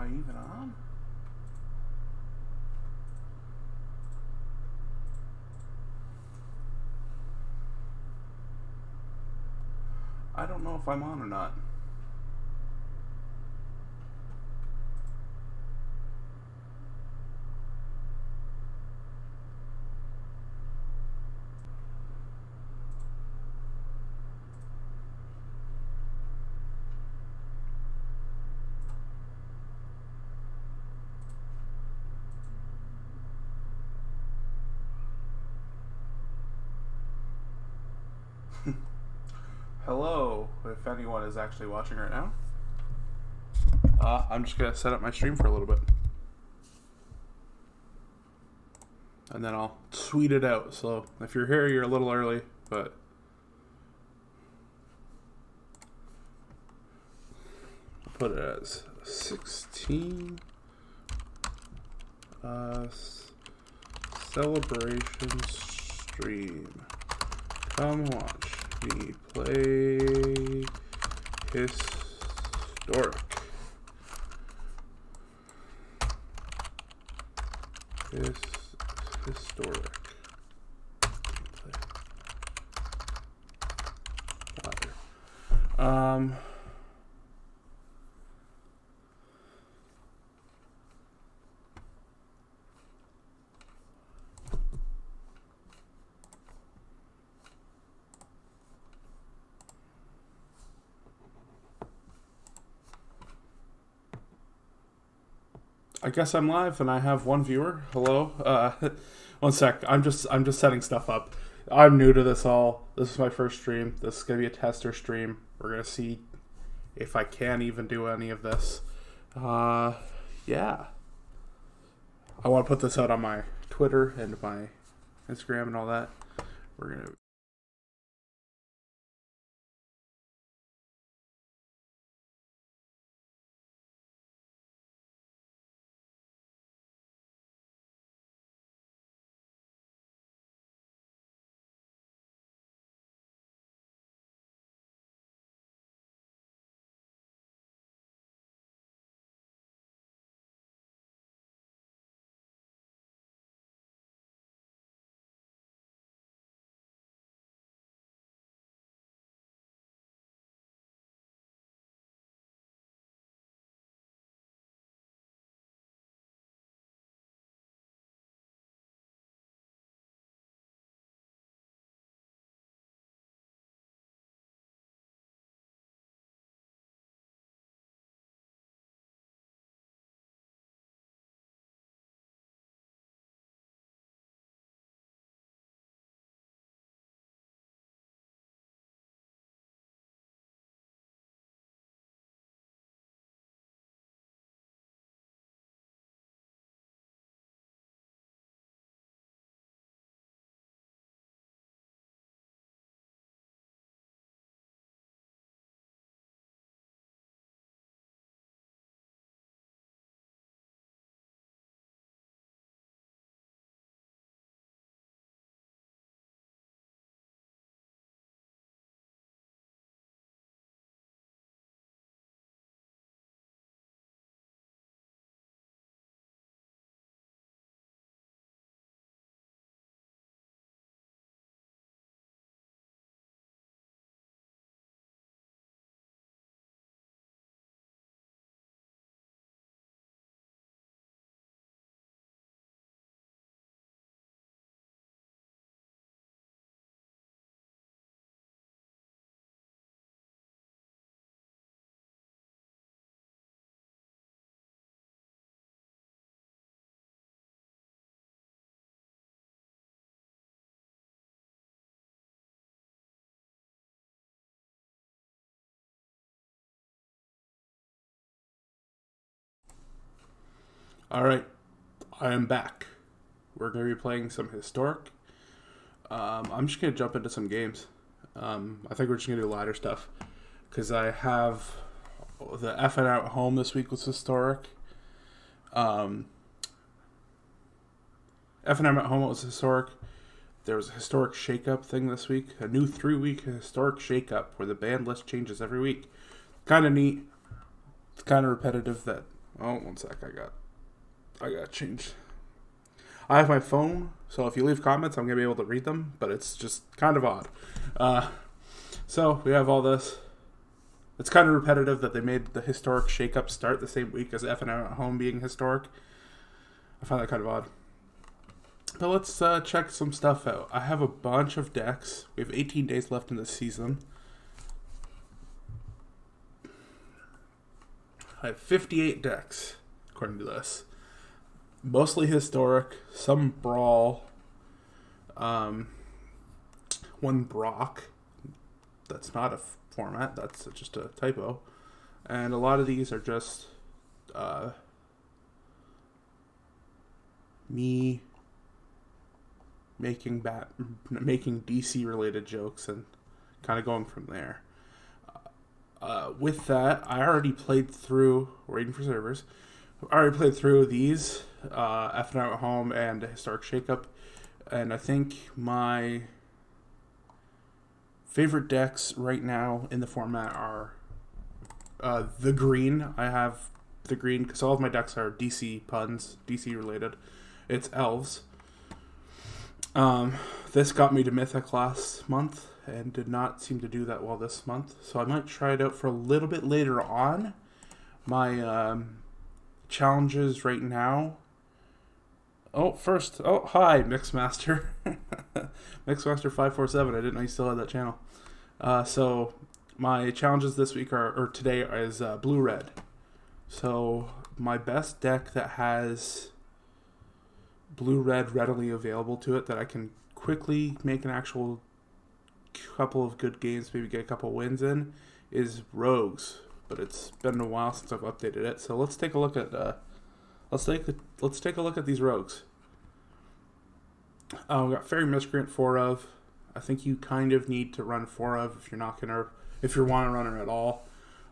I even on? I don't know if I'm on or not. Hello, if anyone is actually watching right now. I'm just going to set up my stream for a little bit. And then I'll tweet it out. So if you're here, you're a little early, but I'll put it as 16 celebration stream. Come watch me play historic. Historic. I guess I'm live and I have one viewer. Hello. One sec. I'm just setting stuff up. I'm new to this all. This is my first stream. This is gonna be a tester stream. We're gonna see if I can even do any of this. Yeah. I want to put this out on my Twitter and my Instagram and all that. We're gonna. All right, I am back. We're going to be playing some historic. I'm just going to jump into some games. I think we're just going to do ladder stuff because I have the FNM at home this week was historic. FNM at home was historic. There was a historic shakeup thing this week, a new 3-week historic shakeup where the band list changes every week. Kind of neat. It's kind of repetitive that Oh, one sec. I got changed. I have my phone, so if you leave comments, I'm gonna be able to read them. But it's just kind of odd. So we have all this. It's kind of repetitive that they made the historic shakeup start the same week as FNM at home being historic. I find that kind of odd. But let's check some stuff out. I have a bunch of decks. We have 18 days left in the season. I have 58 decks, according to this. Mostly historic, some Brawl, one Brock. That's not a format, that's just a typo. And a lot of these are just me making DC related jokes and kind of going from there. With that, I already played through, waiting for servers, I already played through these, FNM at home and Historic Shakeup, and I think my favorite decks right now in the format are the green. I have the green because all of my decks are DC puns, DC related. It's elves. This got me to Mythic last month and did not seem to do that well this month, so I might try it out for a little bit later on. My challenges right now. Hi, Mixmaster. Mixmaster547. I didn't know you still had that channel. So my challenges this week today is blue-red. So my best deck that has blue-red readily available to it that I can quickly make an actual couple of good games, maybe get a couple wins in, is Rogues. But it's been a while since I've updated it. So let's take a look at let's take a look at these Rogues. We got Fairy Miscreant 4 of. I think you kind of need to run 4 of if you want to run her at all.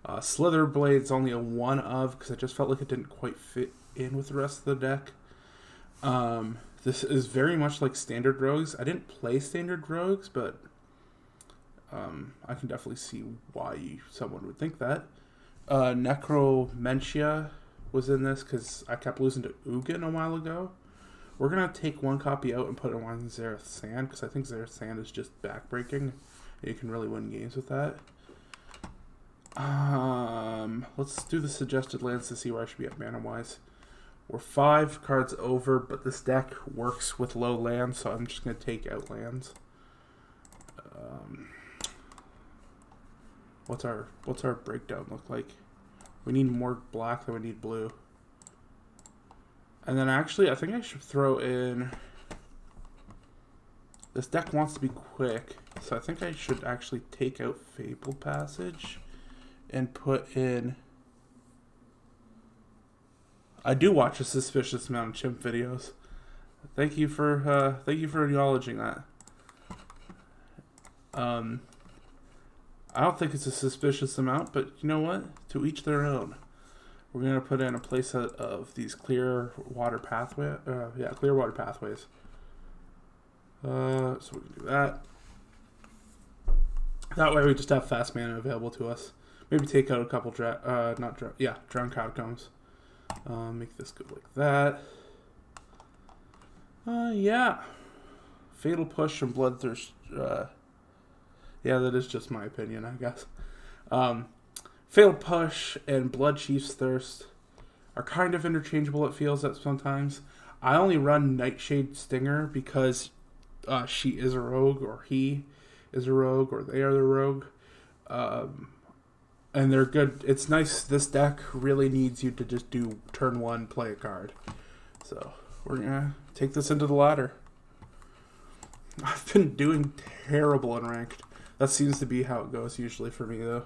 Slitherblade's only a 1 of because I just felt like it didn't quite fit in with the rest of the deck. This is very much like standard Rogues. I didn't play standard Rogues, but I can definitely see why someone would think that. Necromentia was in this because I kept losing to Ugin a while ago. We're going to take one copy out and put it on Xerath Sand because I think Xerath Sand is just backbreaking. You can really win games with that. Let's do the suggested lands to see where I should be at mana-wise. We're 5 cards over, but this deck works with low lands, so I'm just going to take out lands. What's our breakdown look like? We need more black than we need blue. And then actually, I think I should throw in... This deck wants to be quick, so I think I should actually take out Fabled Passage and put in... I do watch a suspicious amount of chimp videos. Thank you for acknowledging that. I don't think it's a suspicious amount, but you know what? To each their own. We're going to put in a playset of these clear water pathways. Clear water pathways. So we can do that. That way we just have fast mana available to us. Maybe take out a couple Drowned Catacombs. Make this go like that. Fatal Push and Bloodthirst. That is just my opinion, I guess. Fatal Push and Bloodchief's Thirst are kind of interchangeable, it feels that sometimes. I only run Nightshade Stinger because she is a rogue, or he is a rogue, or they are the rogue. And they're good. It's nice. This deck really needs you to just do turn 1, play a card. So we're going to take this into the ladder. I've been doing terrible in ranked. That seems to be how it goes usually for me, though.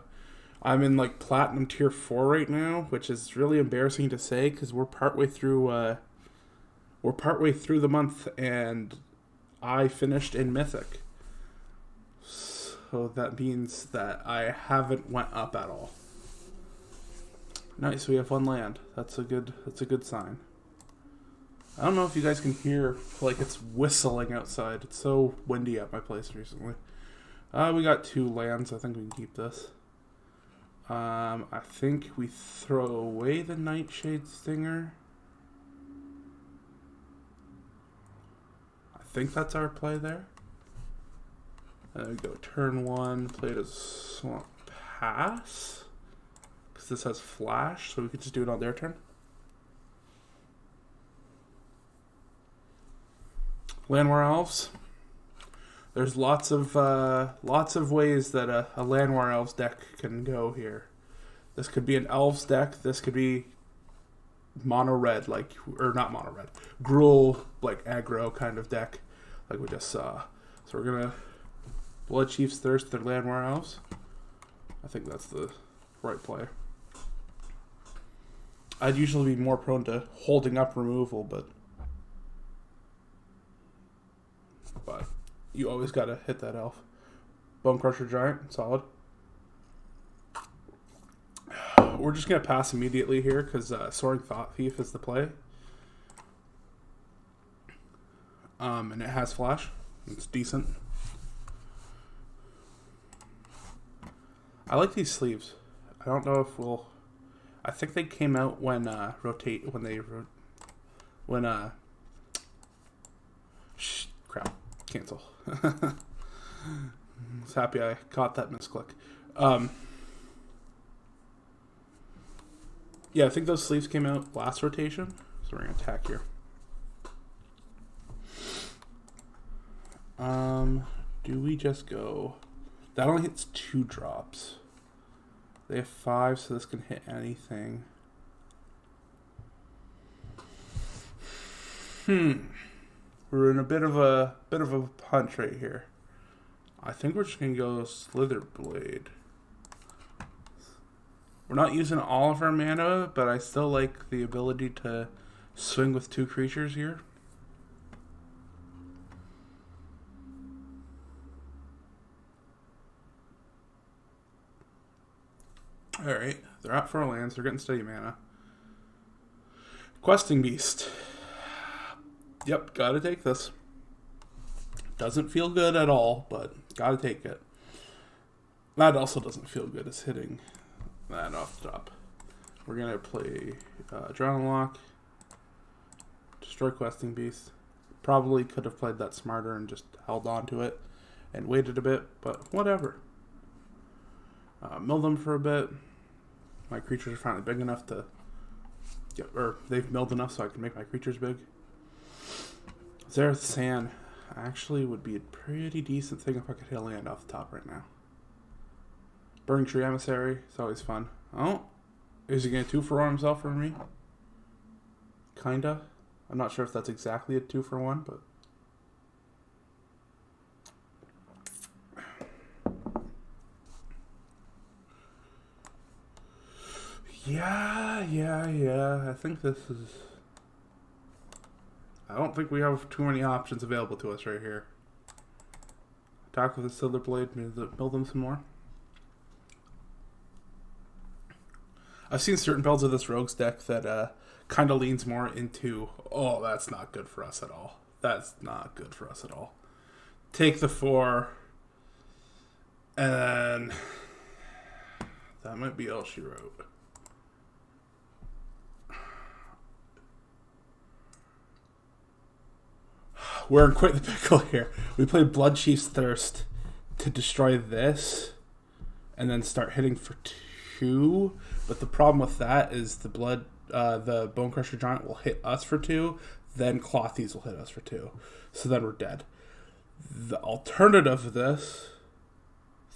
I'm in like Platinum Tier 4 right now, which is really embarrassing to say because we're partway through the month, and I finished in Mythic. So that means that I haven't went up at all. Nice, we have 1 land. That's a good sign. I don't know if you guys can hear, like, it's whistling outside. It's so windy at my place recently. We got 2 lands. I think we can keep this. I think we throw away the Nightshade Stinger. I think that's our play there. And then we go turn 1, play it as Swamp Pass. Because this has flash, so we could just do it on their turn. Llanowar Elves. There's lots of ways that a Llanowar Elves deck can go here. This could be an Elves deck. This could be mono red, or not mono red, Gruul like aggro kind of deck, like we just saw. So we're gonna Blood Chief's Thirst their Llanowar Elves. I think that's the right play. I'd usually be more prone to holding up removal, but you always gotta hit that elf. Bonecrusher Giant, solid. We're just gonna pass immediately here because Soaring Thought Thief is the play. And it has flash. It's decent. I like these sleeves. I don't know if we'll. I think they came out when crap. Cancel. I was happy I caught that misclick. Yeah, I think those sleeves came out last rotation, so we're gonna attack here. Do we just go? That only hits 2 drops. They have 5, so this can hit anything. We're in a bit of a punch right here. I think we're just gonna go Slitherblade. We're not using all of our mana, but I still like the ability to swing with 2 creatures here. Alright, they're out for a lands, they're getting steady mana. Questing Beast. Yep, gotta take this. Doesn't feel good at all, but gotta take it. That also doesn't feel good as hitting that off the top. We're gonna play Adrenaline Lock, destroy Questing Beast. Probably could have played that smarter and just held on to it and waited a bit, but whatever. Mill them for a bit. My creatures are finally big enough to get, or they've milled enough so I can make my creatures big. Zereth Sand actually would be a pretty decent thing if I could hit a land off the top right now. Burning Tree Emissary, it's always fun. Oh, is he going to 2-for-1 himself for me? Kinda. I'm not sure if that's exactly a 2-for-1, but yeah. I think this is. I don't think we have too many options available to us right here. Attack with the Slitherblade, mill them some more. I've seen certain builds of this Rogues deck that kind of leans more into, oh, that's not good for us at all. That's not good for us at all. Take the 4, and that might be all she wrote. We're in quite the pickle here. We played Blood Chief's Thirst to destroy this and then start hitting for 2. But the problem with that is the Bonecrusher Giant will hit us for 2, then Clothies will hit us for 2. So then we're dead. The alternative of this,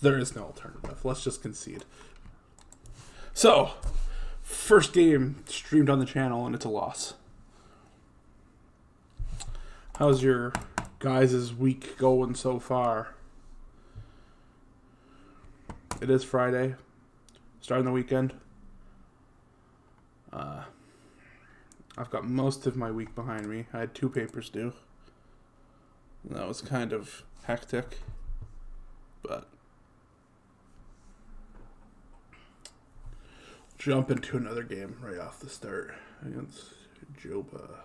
there is no alternative. Let's just concede. So, first game streamed on the channel and it's a loss. How's your guys' week going so far? It is Friday, starting the weekend. I've got most of my week behind me. I had 2 papers due. That was kind of hectic, but jump into another game right off the start against Joba.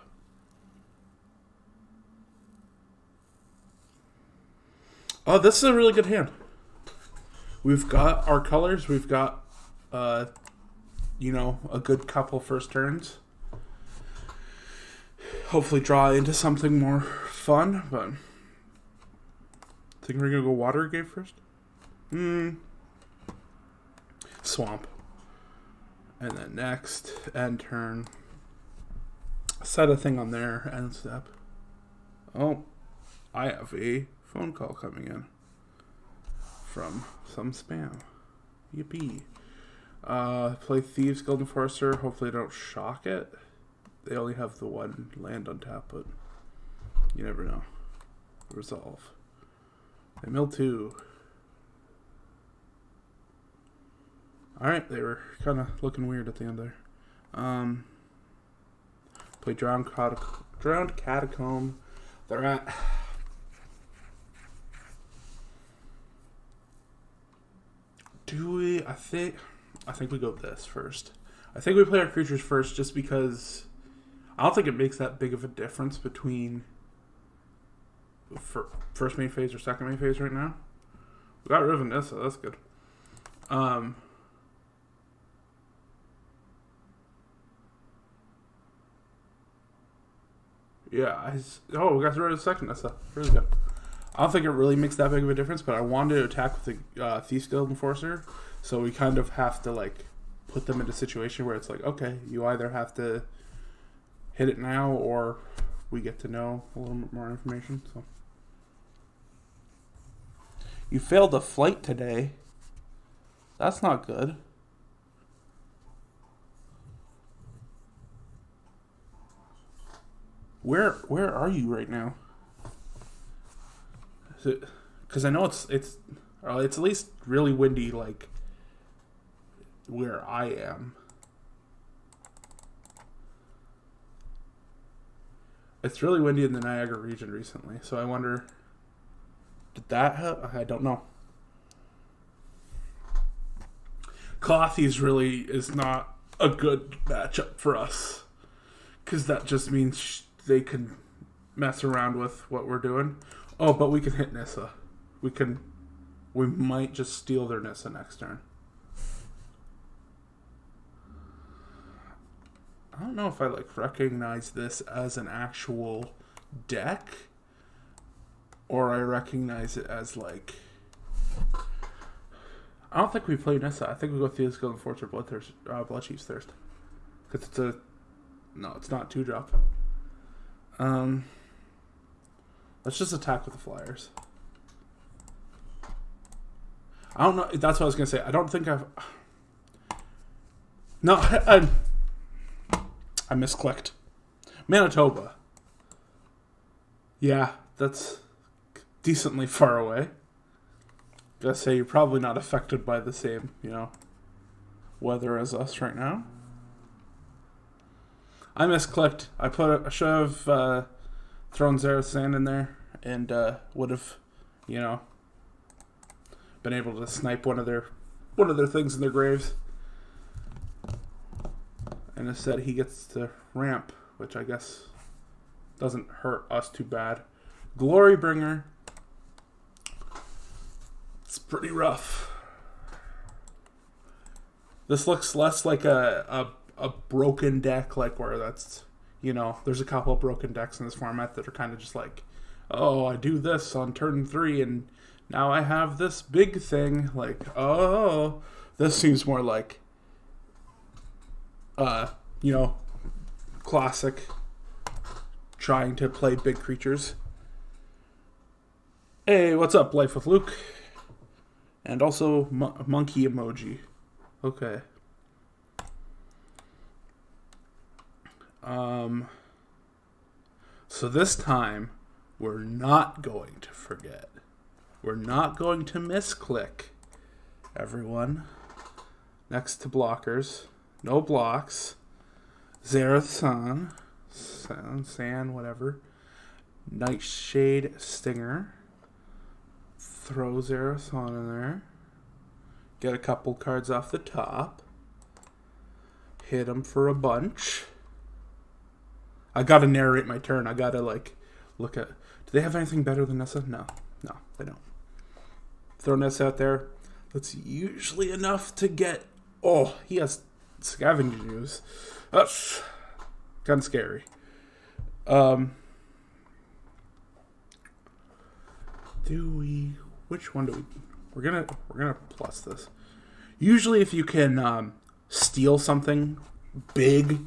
Oh, this is a really good hand. We've got our colors. We've got a good couple first turns. Hopefully draw into something more fun, but I think we're going to go Watergate first. Swamp. And then next, end turn. Set a thing on there, end step. Oh, I have a phone call coming in from some spam. Yippee. Play Thieves Guild Enforcer. Hopefully I don't shock it. They only have the one land on tap, but you never know. Resolve. They mill 2. Alright, they were kind of looking weird at the end there. Play Drowned Catacomb. They're at... Do we... I think we go this first. I think we play our creatures first just because I don't think it makes that big of a difference between first main phase or second main phase right now. We got rid of Nissa, that's good. Yeah, we got rid of the second Nissa. Really good. I don't think it really makes that big of a difference, but I wanted to attack with the Thieves Guild Enforcer, so we kind of have to like put them into a situation where it's like, okay, you either have to hit it now or we get to know a little bit more information. So you failed a flight today. That's not good. Where are you right now? Because I know it's at least really windy, like where I am. It's really windy in the Niagara region recently, so I wonder, did that help? I don't know. Clothies really is not a good matchup for us, because that just means they can mess around with what we're doing. Oh, but we can hit Nissa. We might just steal their Nissa next turn. I don't know if I recognize this as an actual deck, or I recognize it as I don't think we play Nissa. I think we go Thieves Guild Enforcer Bloodchief's Thirst. Because it's not 2-drop. Let's just attack with the Flyers. I don't know. That's what I was going to say. I don't think I've... No, I misclicked. Manitoba. Yeah, that's decently far away. Gotta say, you're probably not affected by the same, weather as us right now. I misclicked. I should have thrown Xerath Sand in there and would have, been able to snipe one of their things in their graves. And instead he gets to ramp, which I guess doesn't hurt us too bad. Glorybringer. It's pretty rough. This looks less like a broken deck, where that's, there's a couple of broken decks in this format that are kind of just oh, I do this on turn 3 and now I have this big thing. This seems more like, classic trying to play big creatures. Hey, what's up, Life with Luke? And also monkey emoji. Okay. So this time, we're not going to forget. We're not going to misclick, everyone. Next to blockers. No blocks. Xerath Sand, whatever. Nightshade Stinger. Throw Xerath in there. Get a couple cards off the top. Hit them for a bunch. I gotta narrate my turn. I gotta look at... Do they have anything better than Nissa? No, they don't. Throw Nissa out there. That's usually enough to get Oh, he has Scavenging Ooze. That's kind of scary. Which one do we? We're gonna plus this. Usually, if you can steal something big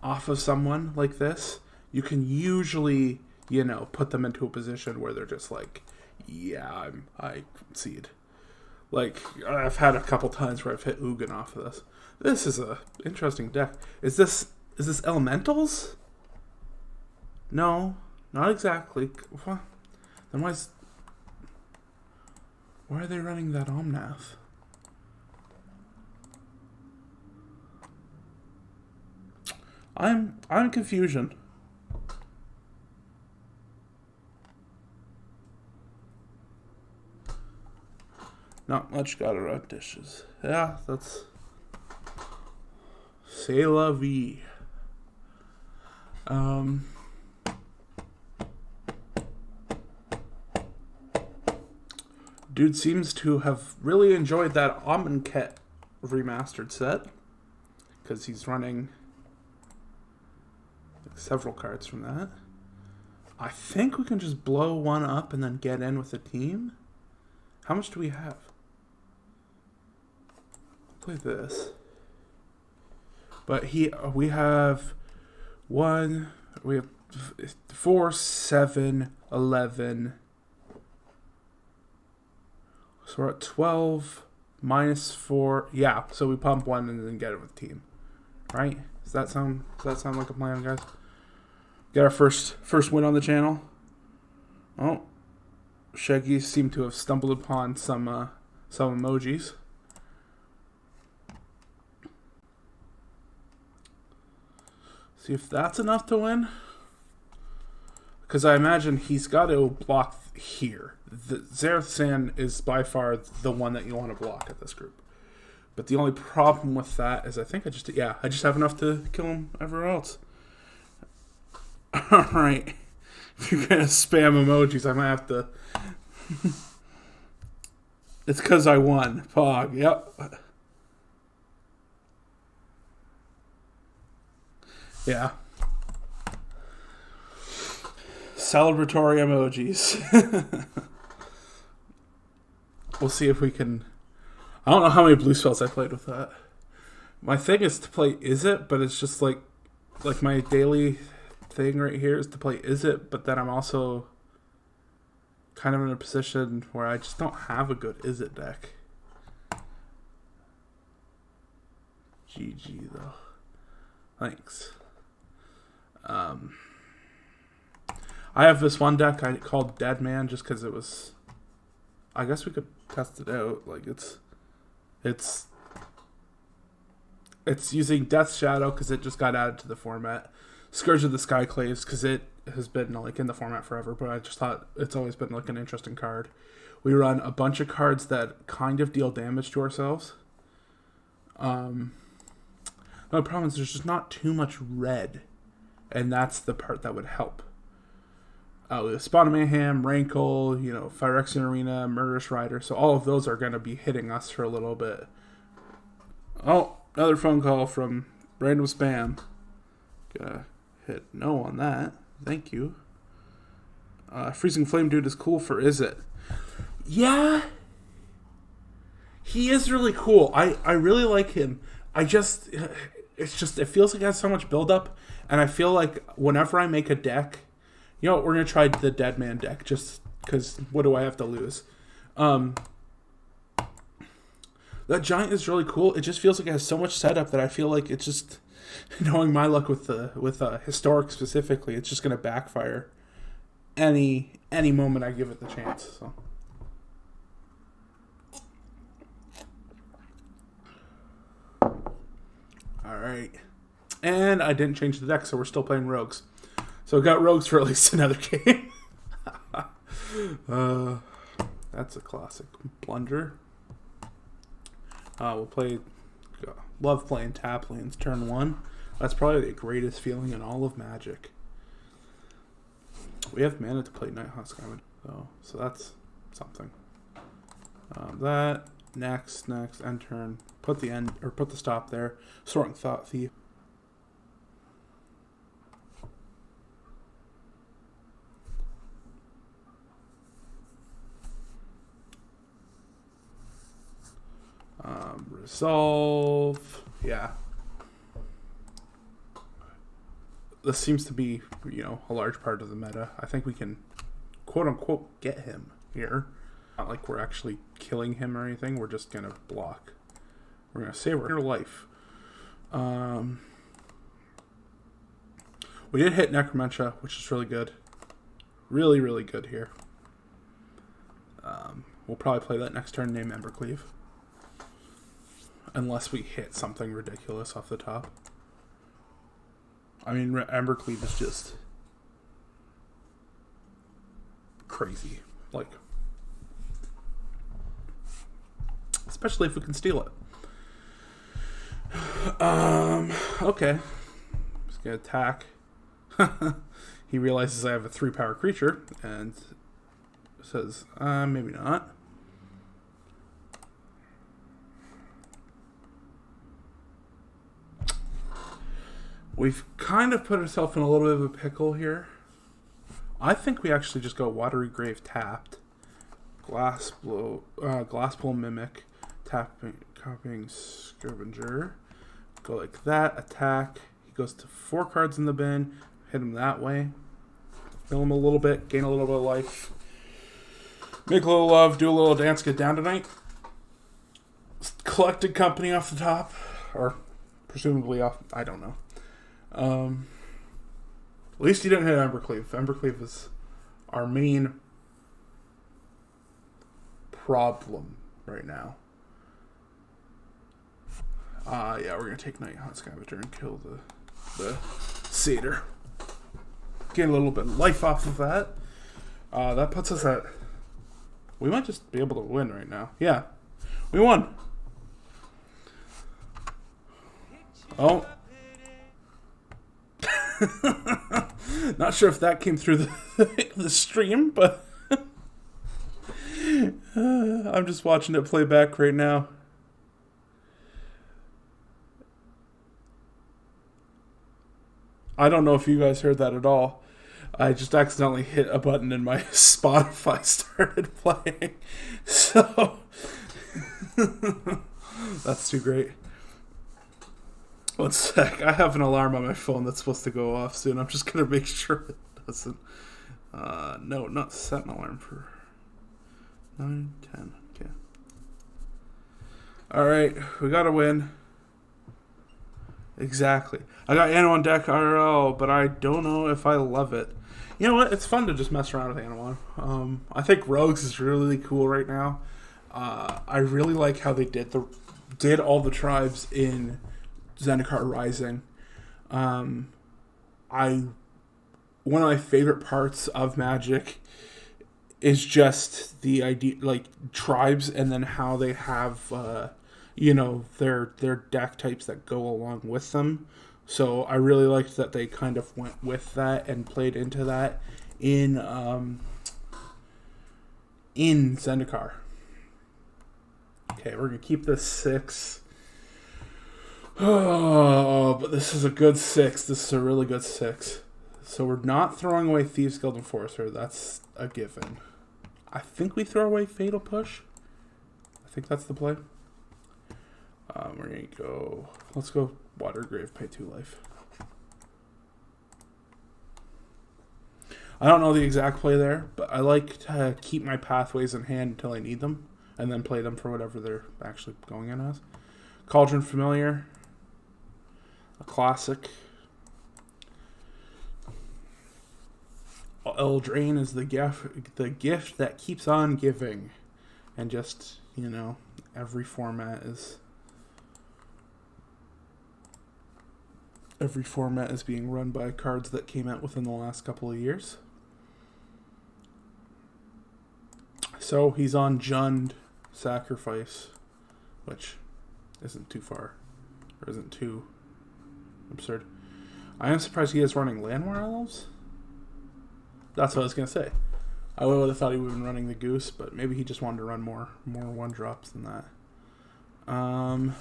off of someone like this, you can usually, put them into a position where they're just like, yeah, I concede. Like, I've had a couple times where I've hit Ugin off of this. This is a interesting deck. Is this Elementals? No, not exactly. Then why are they running that Omnath? I'm confusion. Not much gotta run dishes. Yeah, that's c'est la vie. Dude seems to have really enjoyed that Amonkhet remastered set, because he's running several cards from that. I think we can just blow one up and then get in with the team. How much do we have? Play this. But we have 4, 7, 11. So we're at 12 minus 4. Yeah, so we pump one and then get it with the team. Right? Does that sound like a plan, guys? Get our first win on the channel. Oh, Shaggy seemed to have stumbled upon some emojis. See if that's enough to win. Because I imagine he's got to block here. The Xerath is by far the one that you want to block at this group. But the only problem with that is I think I just have enough to kill him everywhere else. Alright. If you're going to spam emojis, I might have to... It's because I won. Pog, yep. Yeah. Celebratory emojis. We'll see if we can... I don't know how many blue spells I played with that. My thing is to play Izzet, but it's just like my daily thing right here is to play Izzet, but then I'm also kind of in a position where I just don't have a good Izzet deck. GG though. Thanks. I have this one deck I called Dead Man just because it was... I guess we could test it out. Like it's using Death Shadow because it just got added to the format. Scourge of the Skyclaves because it has been like in the format forever, but I just thought it's always been like an interesting card. We run a bunch of cards that kind of deal damage to ourselves. The problem is there's just not too much red, and that's the part that would help. We have Spawn of Mayhem, Rankle, Phyrexian Arena, Murderous Rider, so all of those are going to be hitting us for a little bit. Oh, another phone call from random spam. Gonna hit no on that. Thank you. Freezing Flame Dude is cool for Izzet. Yeah. He is really cool. I really like him. It feels like it has so much buildup, and I feel like whenever I make a deck, we're going to try the Dead Man deck, just because what do I have to lose? That Giant is really cool. It just feels like it has so much setup that I feel like it's just, knowing my luck with Historic specifically, it's just going to backfire any moment I give it the chance. So. Alright. And I didn't change the deck, so we're still playing Rogues. So I got Rogues for at least another game. That's a classic blunder. We'll play... Love playing Tap Lanes turn 1. That's probably the greatest feeling in all of Magic. We have mana to play Nighthawk Skywind, though, so that's something. That, Next, end turn. Put the end or put the stop there. Soaring Thought Thief. Resolve. Yeah. This seems to be, a large part of the meta. I think we can, quote unquote, get him here. Not like we're actually killing him or anything. We're just gonna block. We're gonna save your life. We did hit Necromentia, which is really good. Really, really good here. We'll probably play that next turn named Embercleave. Unless we hit something ridiculous off the top. I mean, Embercleave is just crazy. Like, especially if we can steal it. Okay. Just gonna attack. He realizes I have a 3-power creature and says, maybe not. We've kind of put ourselves in a little bit of a pickle here. I think we actually just go Watery Grave tapped. Glassblow Mimic. Tapping, copying Scavenger. Go like that, attack. He goes to 4 cards in the bin. Hit him that way. Kill him a little bit, gain a little bit of life. Make a little love, do a little dance, get down tonight. Collected company off the top. Or presumably off, I don't know. At least you didn't hit Embercleave. Embercleave is our main problem right now. Yeah, we're gonna take Nighthaunt Scavenger and kill the Satyr. Get a little bit of life off of that. That puts us at... We might just be able to win right now. Yeah, we won. Oh. Not sure if that came through the stream, but I'm just watching it play back right now. I don't know if you guys heard that at all. I just accidentally hit a button and my Spotify started playing. So that's too great. One sec. I have an alarm on my phone that's supposed to go off soon. I'm just going to make sure it doesn't. No, not set an alarm for 9, 10. Okay. Alright, we got to win. Exactly. I got Anowon deck IRL, but I don't know if I love it. You know what? It's fun to just mess around with Anowon. I think Rogues is really cool right now. I really like how they did all the tribes in Zendikar Rising. One of my favorite parts of Magic is just the idea, like tribes, and then how they have their deck types that go along with them. So I really liked that they kind of went with that and played into that in Zendikar. Okay, we're gonna keep this 6. Oh, but this is a good 6. This is a really good 6. So we're not throwing away Thieves Guild Enforcer. That's a given. I think we throw away Fatal Push. I think that's the play. We're going to go... Let's go Watergrave, pay 2 life. I don't know the exact play there, but I like to keep my pathways in hand until I need them, and then play them for whatever they're actually going in as. Cauldron Familiar. A classic. Eldraine is the gift that keeps on giving. And just, every format is being run by cards that came out within the last couple of years. So he's on Jund Sacrifice, which isn't too far, or isn't too absurd. I am surprised he is running Landwar Elves. That's what I was going to say. I would have thought he would have been running the Goose, but maybe he just wanted to run more 1-drops than that. We're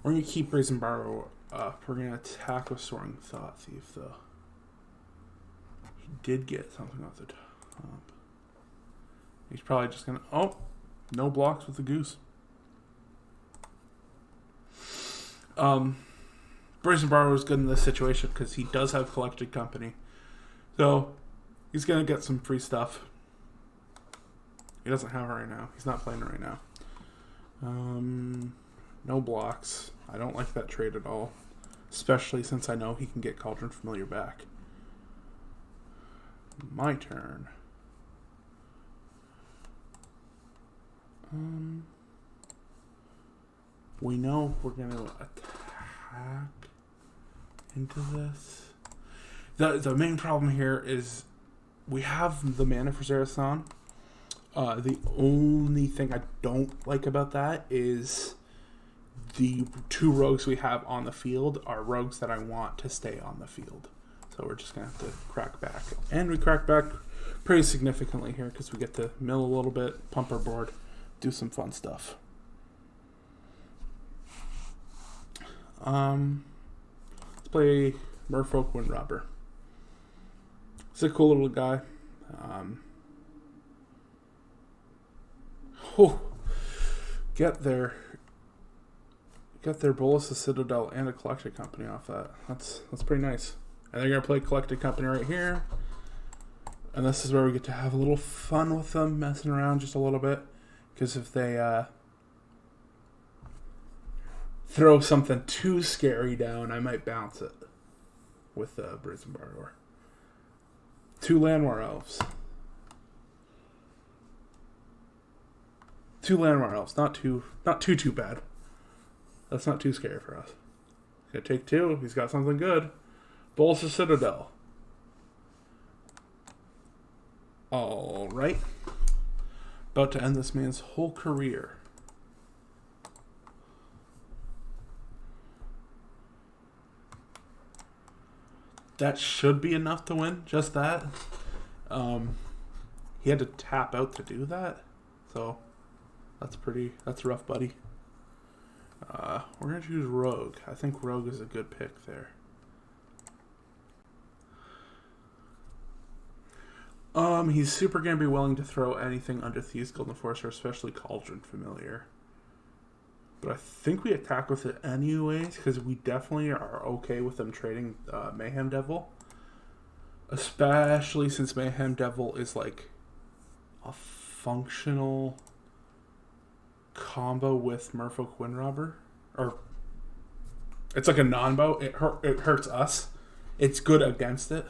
gonna keep Brazen Borrower up. We're gonna attack with Soaring Thought Thief, though. He did get something off the top. He's probably just gonna... Oh! No blocks with the Goose. Brazen Borrower is good in this situation because he does have Collected Company. So, he's gonna get some free stuff. He doesn't have it right now. He's not playing it right now. No blocks. I don't like that trade at all. Especially since I know he can get Cauldron Familiar back. My turn. We know we're going to attack into this. The main problem here is we have the mana for Zerasan. The only thing I don't like about that is the 2 rogues we have on the field are rogues that I want to stay on the field. So we're just going to have to crack back. And we crack back pretty significantly here because we get to mill a little bit, pump our board, do some fun stuff. Let's play Merfolk Windrobber. He's a cool little guy. Get their Bolus of Citadel and a Collected Company off that. That's pretty nice. And they're gonna play Collected Company right here. And this is where we get to have a little fun with them, messing around just a little bit. Because if they throw something too scary down, I might bounce it with Brazen Borrower. 2 Llanowar Elves. 2 Llanowar Elves, not too bad. That's not too scary for us. He's gonna take 2. He's got something good. Bolus of Citadel. All right. About to end this man's whole career. That should be enough to win. Just that. He had to tap out to do that, so that's rough, buddy. We're gonna choose Rogue. I think Rogue is a good pick there. He's super gonna be willing to throw anything under Thieves Guild Enforcer, especially Cauldron Familiar. But I think we attack with it anyways, because we definitely are okay with them trading Mayhem Devil. Especially since Mayhem Devil is like a functional combo with Merfolk Windrobber. Or it's like a non-bow. It hurts us. It's good against it.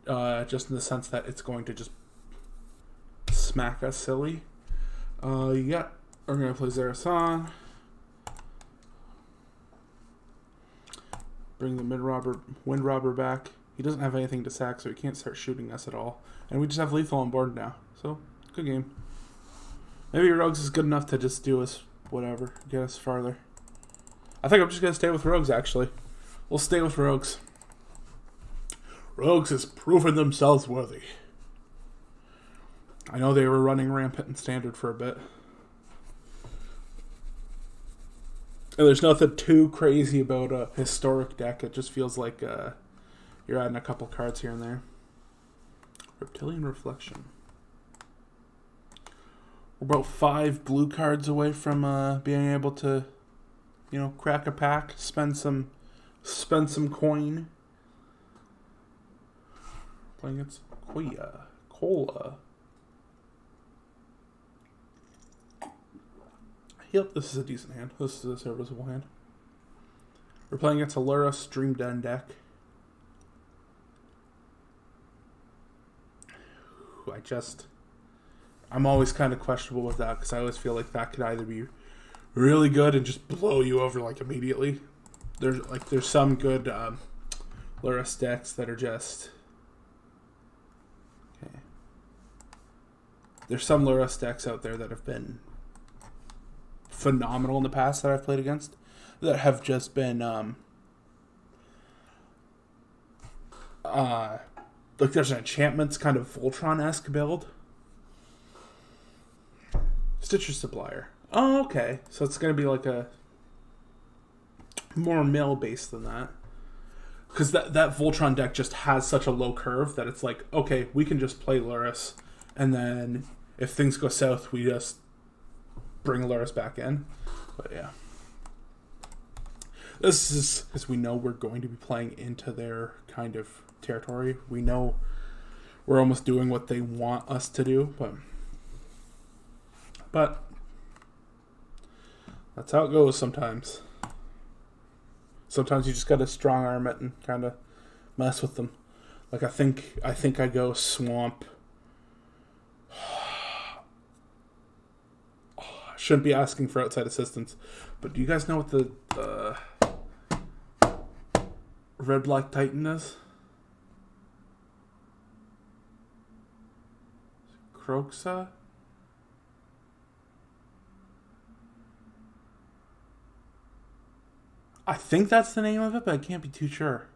Just in the sense that it's going to just smack us silly. Yeah, we're going to play Zerasan. Bring the Windrobber back. He doesn't have anything to sack, so he can't start shooting us at all. And we just have lethal on board now. So, good game. Maybe Rogues is good enough to just do us whatever, get us farther. I think I'm just going to stay with Rogues, actually. We'll stay with Rogues. Rogues has proven themselves worthy. I know they were running rampant in Standard for a bit. And there's nothing too crazy about a historic deck. It just feels like you're adding a couple cards here and there. Reptilian Reflection. We're about 5 blue cards away from being able to, crack a pack, spend some coin. Playing against Cola. Yep, this is a decent hand. This is a serviceable hand. We're playing against a Lurrus Dream Den deck. I'm always kind of questionable with that because I always feel like that could either be really good and just blow you over like immediately. There's some good Lurrus decks that are just okay. There's some Lurrus decks out there that have been phenomenal in the past that I've played against that have just been like there's an enchantments kind of Voltron-esque build Stitcher Supplier. Oh, okay. So it's going to be like a more mill-based than that. Because that Voltron deck just has such a low curve that it's like, okay, we can just play Lurrus, and then if things go south, we just bring Lurrus back in. But yeah. This is because we know we're going to be playing into their kind of territory. We know we're almost doing what they want us to do, but that's how it goes sometimes. Sometimes you just gotta strong arm it and kind of mess with them. Like I think I go swamp. I shouldn't be asking for outside assistance, but do you guys know what the Red Black Titan is? Kroxa? I think that's the name of it, but I can't be too sure.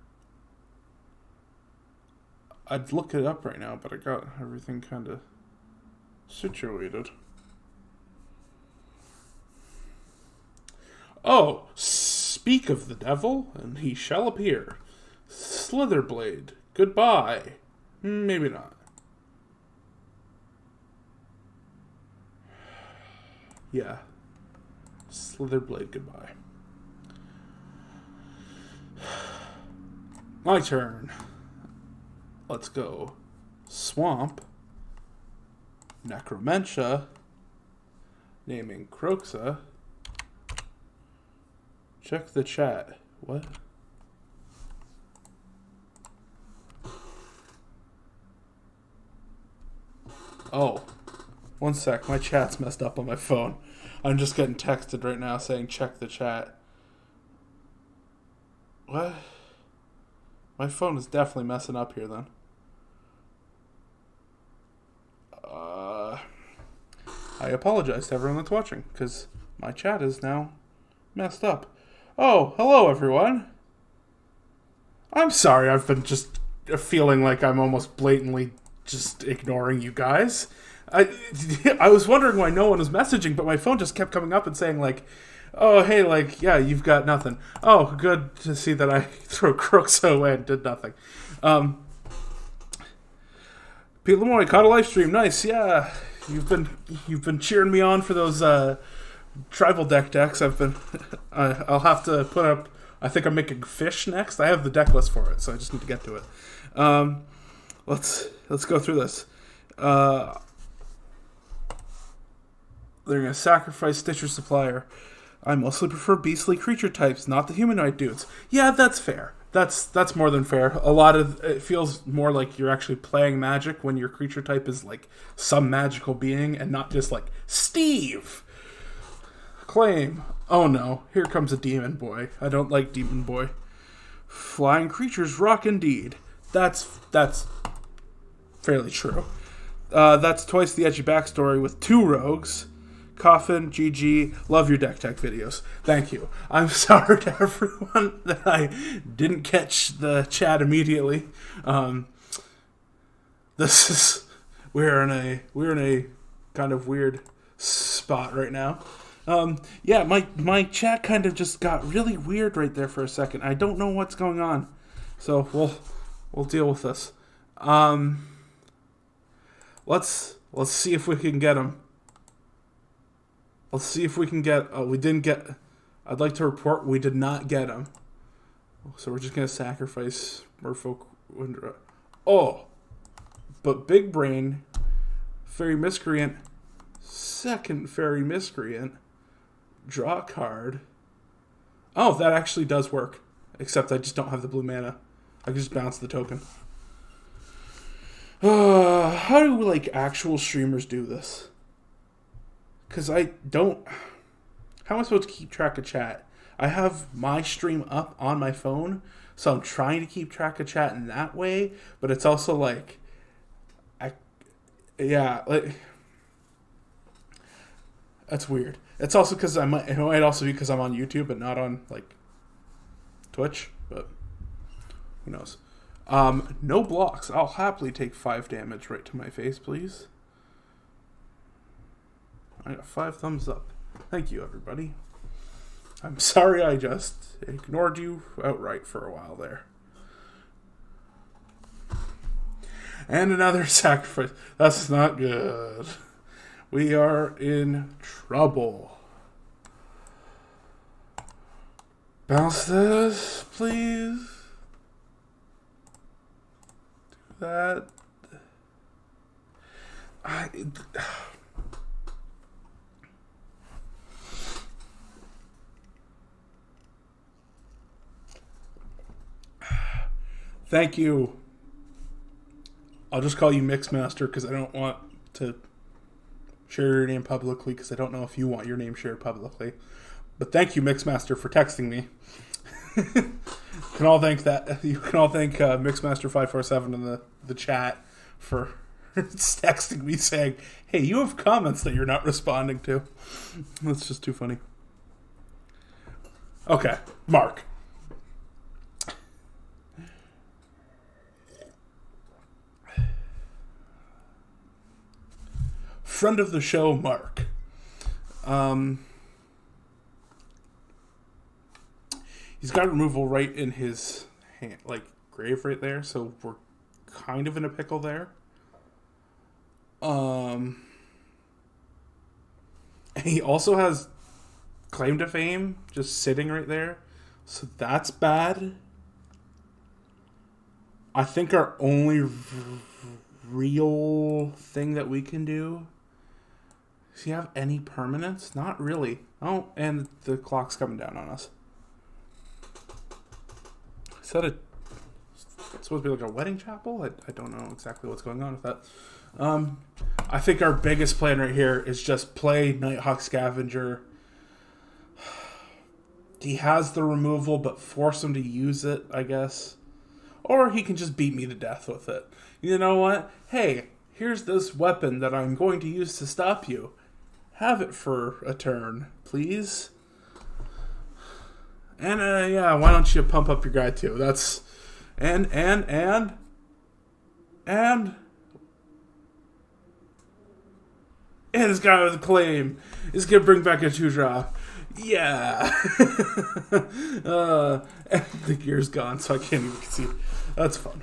I'd look it up right now, but I got everything kind of situated. Oh, speak of the devil, and he shall appear. Slitherblade, goodbye. Maybe not. Yeah. Slitherblade, goodbye. My turn. Let's go. Swamp. Necromentia. Naming Kroxa. Check the chat. What? Oh. One sec. My chat's messed up on my phone. I'm just getting texted right now saying check the chat. What? My phone is definitely messing up here then. I apologize to everyone that's watching, because my chat is now messed up. Oh, hello everyone. I'm sorry, I've been just feeling like I'm almost blatantly just ignoring you guys. I was wondering why no one was messaging, but my phone just kept coming up and saying like, oh, hey, like, yeah, you've got nothing. Oh, good to see that I threw Kroxa away and did nothing. Pete Lemoy caught a live stream. Nice, yeah. You've been cheering me on for those tribal decks. I've been. I'll have to put up. I think I'm making fish next. I have the deck list for it, so I just need to get to it. Let's go through this. They're gonna sacrifice Stitcher Supplier. I mostly prefer beastly creature types, not the humanoid dudes. Yeah, that's fair. That's more than fair. A lot of it feels more like you're actually playing Magic when your creature type is like some magical being and not just like Steve. Claim. Oh no, here comes a demon boy. I don't like demon boy. Flying creatures rock indeed. That's fairly true. That's twice the edgy backstory with 2 rogues. Coffin, GG, love your deck tech videos. Thank you. I'm sorry to everyone that I didn't catch the chat immediately. We're in a kind of weird spot right now. Yeah, my chat kind of just got really weird right there for a second. I don't know what's going on, so we'll deal with this. Let's see if we can get him. Let's see if we can get... Oh, we didn't get... I'd like to report we did not get him. So we're just going to sacrifice Merfolk Windra. Oh! But Big Brain, Fairy Miscreant, second Fairy Miscreant, draw a card. Oh, that actually does work. Except I just don't have the blue mana. I can just bounce the token. How do, like, actual streamers do this? Because I don't... How am I supposed to keep track of chat? I have my stream up on my phone, so I'm trying to keep track of chat in that way, but it's also like... That's weird. It's also because it might also be because I'm on YouTube, but not on, like, Twitch, but who knows. No blocks. I'll happily take 5 damage right to my face, please. I got 5 thumbs up. Thank you, everybody. I'm sorry I just ignored you outright for a while there. And another sacrifice. That's not good. We are in trouble. Bounce this, please. Do that. Thank you. I'll just call you Mixmaster because I don't want to share your name publicly because I don't know if you want your name shared publicly. But thank you, Mixmaster, for texting me. You can all thank Mixmaster547 in the chat for texting me saying, hey, you have comments that you're not responding to. That's just too funny. Okay, Mark. Friend of the show, Mark. He's got removal right in his hand, like grave right there, so we're kind of in a pickle there. He also has Claim to Fame just sitting right there, so that's bad. I think our only real thing that we can do. Does he have any permanents? Not really. Oh, and the clock's coming down on us. Is that it's supposed to be like a wedding chapel? I don't know exactly what's going on with that. I think our biggest plan right here is just play Nighthawk Scavenger. He has the removal, but force him to use it, I guess. Or he can just beat me to death with it. You know what? Hey, here's this weapon that I'm going to use to stop you. Have it for a turn, please. And, yeah, why don't you pump up your guy, too? That's... And... And this guy with a claim is going to bring back a 2-drop. Yeah. And the gear's gone, so I can't even see. That's fun.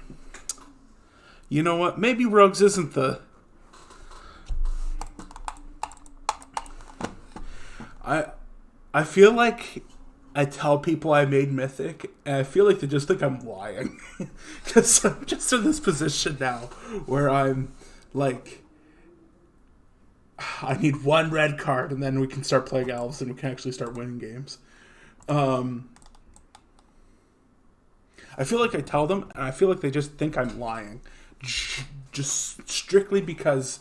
You know what? Maybe Rogues isn't the... I feel like I tell people I made Mythic, and I feel like they just think I'm lying. Because I'm just in this position now where I'm like... I need one red card, and then we can start playing Elves, and we can actually start winning games. I feel like I tell them, and I feel like they just think I'm lying. Just strictly because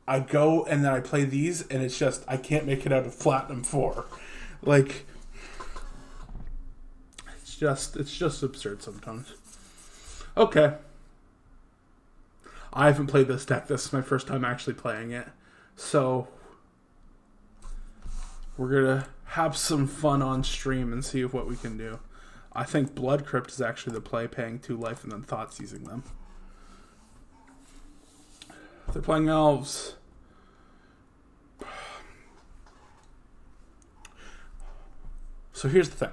I go and then I play these, and it's just, I can't make it out of Platinum 4. Like, it's just absurd sometimes. Okay. I haven't played this deck. This is my first time actually playing it. So, we're going to have some fun on stream and see what we can do. I think Blood Crypt is actually the play, paying 2 life and then Thoughts using them. They're playing Elves. So here's the thing.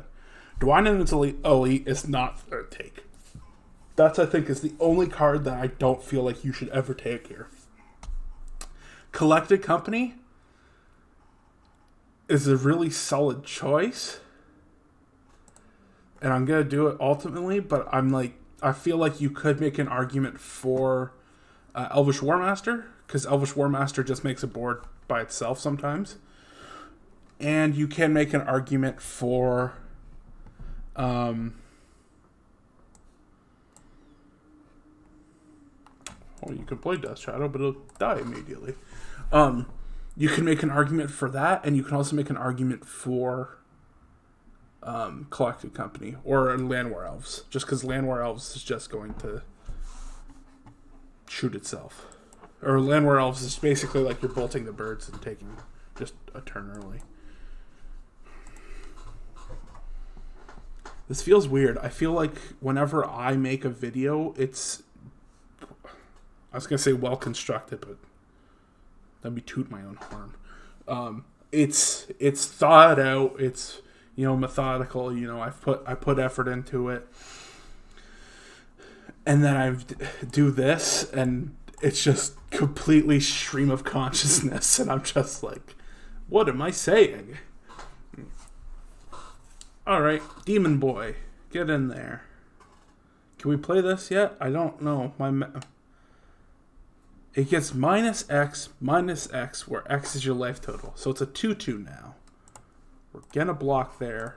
Dwynen's Elite is not a take. That's, I think, is the only card that I don't feel like you should ever take here. Collected Company is a really solid choice. And I'm going to do it ultimately, but I feel like you could make an argument for Elvish Warmaster, because Elvish Warmaster just makes a board by itself sometimes. And you can make an argument for... Well, you can play Death Shadow, but it'll die immediately. You can make an argument for that, and you can also make an argument for Collected Company or Llanowar Elves, just because Llanowar Elves is just going to shoot itself. Or Llanowar Elves is basically like you're bolting the birds and taking just a turn early. This feels weird. I feel like whenever I make a video, it's... I was going to say well-constructed, but Let me toot my own horn. It's thought out. It's methodical. I put effort into it, and then I do this, and it's just completely stream of consciousness, and I'm just like, what am I saying? All right, Demon Boy, get in there. Can we play this yet? I don't know. It gets minus X, where X is your life total. So it's a 2/2 now. We're gonna block there.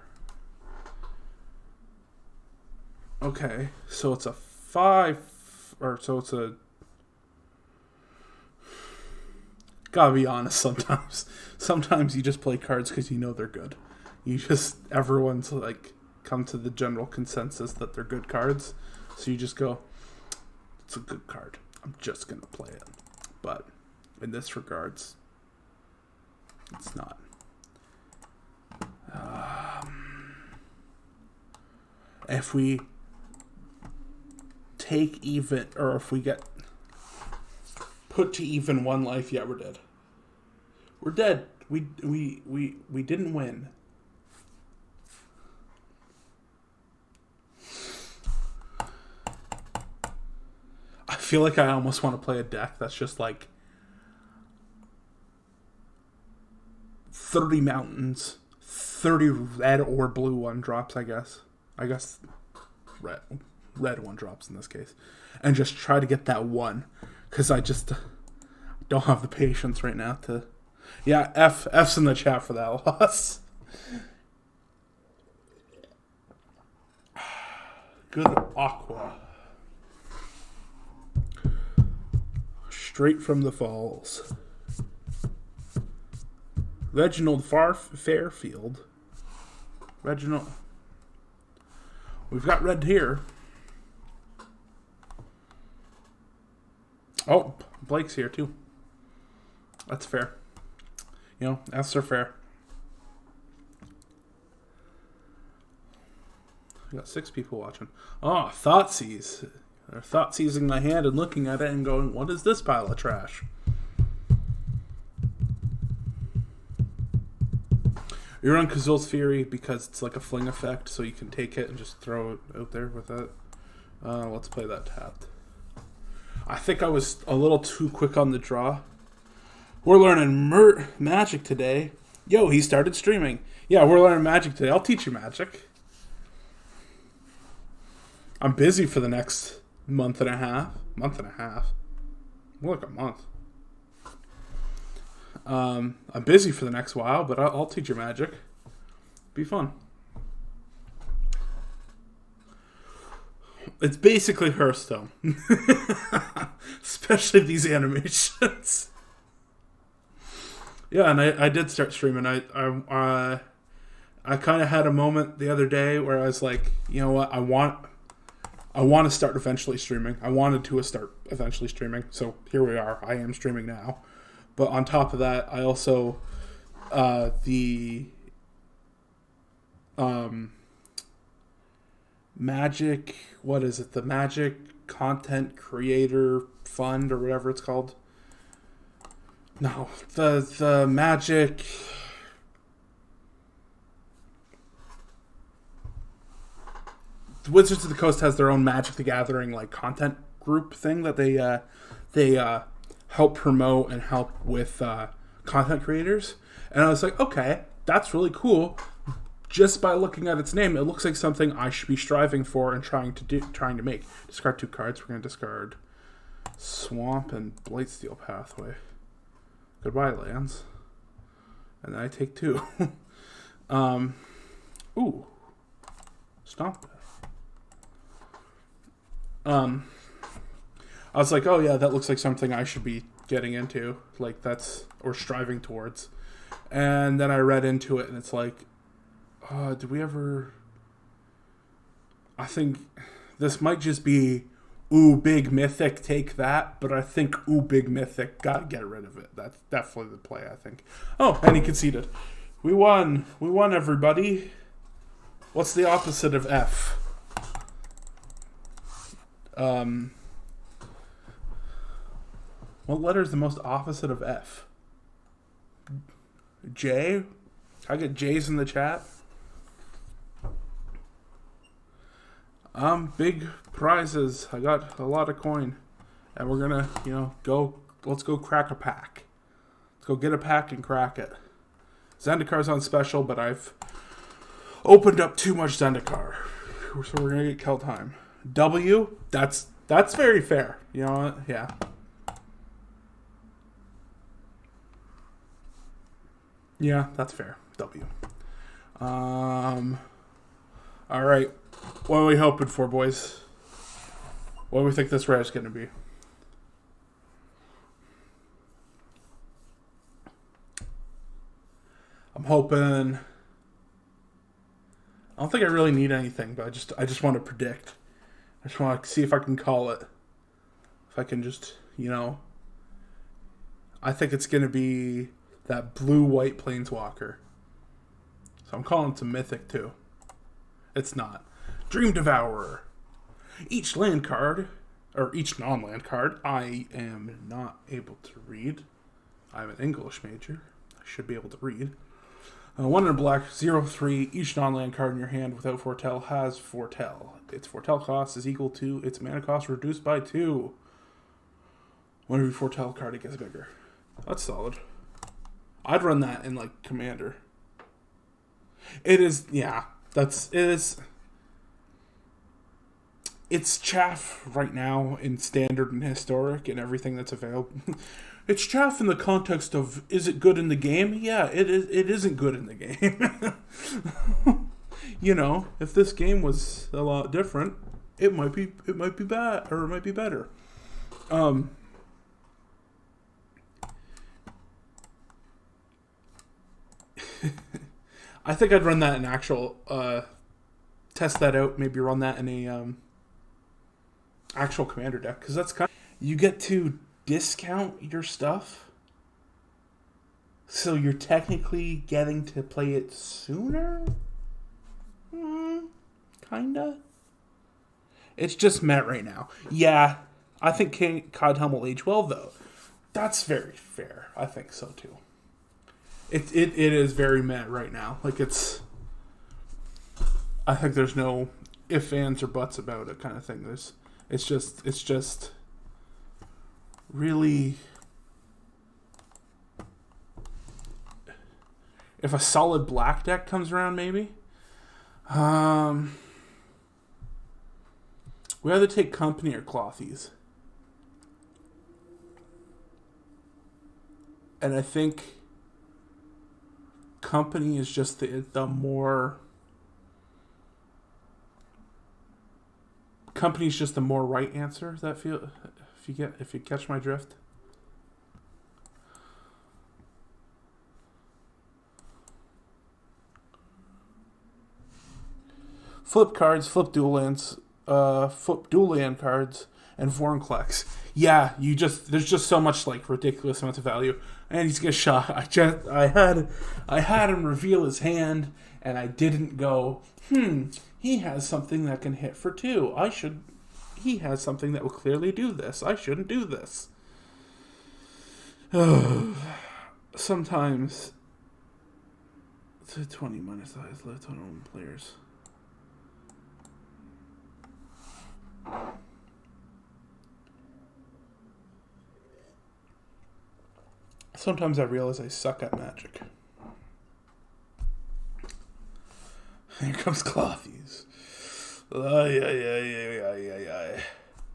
Okay, so it's a 5, it's a... Gotta be honest sometimes. Sometimes you just play cards because you know they're good. Everyone's like, come to the general consensus that they're good cards. So you just go, it's a good card. I'm just going to play it. But in this regards, it's not. If we take even, or if we get put to even 1 life, yeah, we're dead. We're dead. We didn't win. I feel like I almost want to play a deck that's just like 30 mountains, 30 red or blue 1-drops, I guess. Red 1-drops in this case. And just try to get that 1. Because I just don't have the patience right now to... Yeah, F's in the chat for that loss. Good Aqua. Straight from the falls. Reginald Fairfield. Reginald. We've got red here. Oh, Blake's here too. That's fair. F's are fair. We got 6 people watching. Oh, Thoughtseize. They're Thoughtseizing my hand and looking at it and going, what is this pile of trash? You're on Kazul's Fury because it's like a fling effect, so you can take it and just throw it out there with that. Let's play that tapped. I think I was a little too quick on the draw. We're learning Magic today. Yo, he started streaming. Yeah, we're learning Magic today. I'll teach you Magic. I'm busy for the next month and a half. More like a month. I'm busy for the next while, but I'll teach you Magic. Be fun. It's basically Hearthstone. Especially these animations. Yeah, and I did start streaming. I kind of had a moment the other day where I was like, you know what, I want to start eventually streaming. I wanted to start eventually streaming, so here we are. I am streaming now. But on top of that, I also the Magic, what is it? The Magic Content Creator Fund or whatever it's called. No, the Magic... The Wizards of the Coast has their own Magic the Gathering like content group thing that they help promote and help with content creators. And I was like, okay, that's really cool. Just by looking at its name, it looks like something I should be striving for and trying to make. Discard 2 cards. We're going to discard Swamp and Blightsteel Pathway. Goodbye, lands. And then I take 2. Ooh. Stomp. I was like, oh yeah, that looks like something I should be getting into. Like or striving towards. And then I read into it and it's like, did we ever... I think this might just be, ooh, big mythic, take that. But I think, ooh, big mythic, gotta get rid of it. That's definitely the play, I think. Oh, and he conceded. We won. We won, everybody. What's the opposite of F? What letter is the most opposite of F? Jay? I get J's in the chat. Big prizes. I got a lot of coin. And we're gonna, let's go crack a pack. Let's go get a pack and crack it. Zendikar's on special, but I've opened up too much Zendikar. So we're gonna get Keldheim. W, that's very fair. You know what? Yeah. Yeah, that's fair. W. Alright. What are we hoping for, boys? What do we think this rare is gonna be? I'm hoping. I don't think I really need anything, but I just want to predict. I just want to see if I can call it. If I can just, I think it's going to be that blue-white Planeswalker. So I'm calling it a mythic too. It's not. Dream Devourer. Each land card, or each non-land card, I am not able to read. I'm an English major. I should be able to read. 1 in black, 0/3. Each non-land card in your hand without foretell has foretell. Its foretell cost is equal to its mana cost reduced by 2. Whenever you foretell card, it gets bigger. That's solid. I'd run that in Commander. It is, yeah. It is. It's chaff right now in Standard and Historic and everything that's available. It's chaff in the context of, is it good in the game? Yeah, it is. It isn't good in the game. If this game was a lot different, it might be bad, or it might be better. I think I'd run that in actual, test that out, maybe run that in a actual Commander deck, because that's kind of, you get to discount your stuff, so you're technically getting to play it sooner. Kinda. It's just met right now. Yeah, I think Keldheim will age well, though. That's very fair. I think so too. It is very met right now. I think there's no ifs, ands, or buts about it kind of thing. It's just really, if a solid black deck comes around, maybe. We either take Company or Clothies. And I think Company is just the more... Company's just the more right answer. Does that feel... If you catch my drift? Flip cards, flip dual lands, flip dual land cards, and foreign collects. Yeah, there's just so much ridiculous amounts of value, and he's gonna shot. I had him reveal his hand, and I didn't go. He has something that can hit for 2. He has something that will clearly do this. I shouldn't do this. Sometimes the 20 minus the highest left on players. Sometimes I realize I suck at Magic. Here comes Clothies. Oh,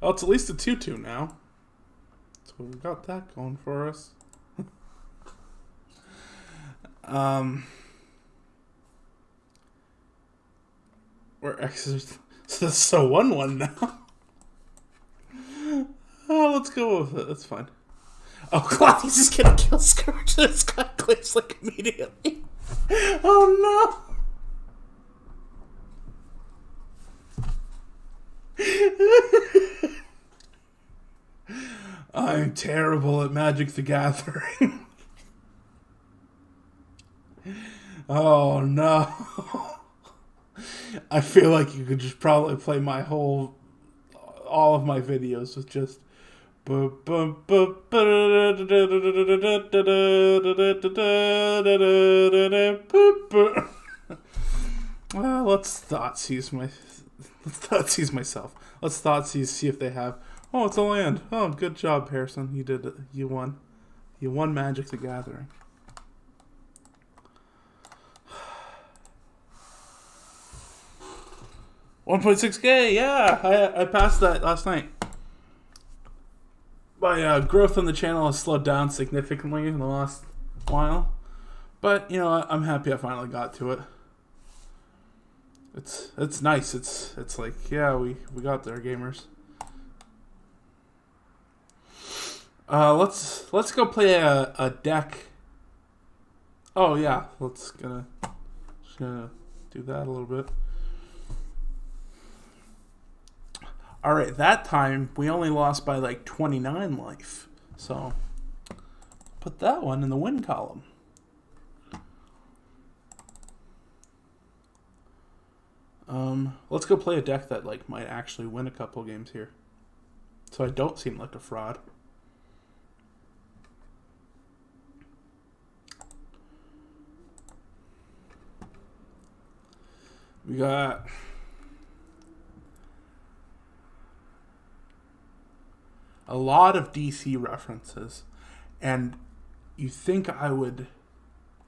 it's at least a 2/2 now. So we've got that going for us. We're X's. So this is a 1/1 now. Oh, let's go with it. That's fine. Oh, Clothies is gonna kill Scourge. This guy clicks immediately. Oh no. I'm terrible at Magic the Gathering. Oh no. I feel like you could just probably play all of my videos with just Let's Thoughtseize myself. Let's Thoughtseize, see if they have. Oh, it's a land. Oh, good job, Harrison. You did it. You won. You won Magic the Gathering. $1.6K, yeah, I passed that last night. My growth on the channel has slowed down significantly in the last while, but you know I'm happy I finally got to it. It's nice. It's like, yeah, we got there, gamers. Let's go play a deck. Oh yeah, just gonna do that a little bit. All right, that time we only lost by like 29 life, so put that one in the win column. Let's go play a deck that like might actually win a couple games here, so I don't seem like a fraud. We got a lot of DC references, and you think I would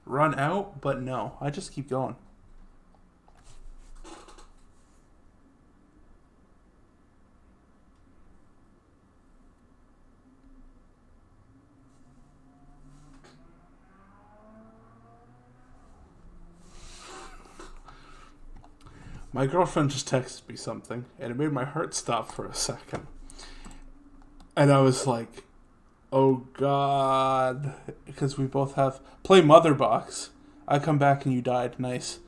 run out, but no, I just keep going. My girlfriend just texted me something, and it made my heart stop for a second. And I was like, oh God. Because we both have... Play Mother Box. I come back and you died. Nice.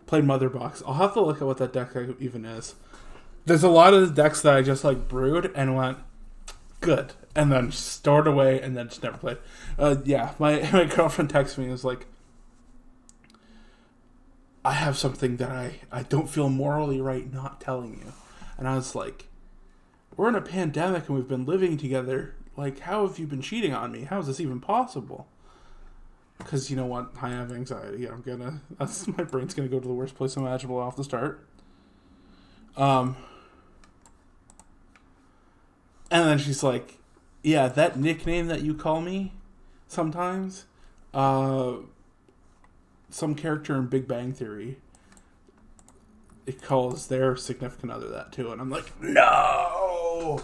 Play Mother Box. I'll have to look at what that deck even is. There's a lot of the decks that I just like brewed and went, good. And then stored away and then just never played. Yeah, my girlfriend texted me and was like, I have something that I don't feel morally right not telling you. And I was like, we're in a pandemic and we've been living together. Like, how have you been cheating on me? How is this even possible? Because you know what? I have anxiety. My brain's gonna go to the worst place imaginable off the start. And then she's like, yeah, that nickname that you call me sometimes, some character in Big Bang Theory, it calls their significant other that too, and I'm like, no.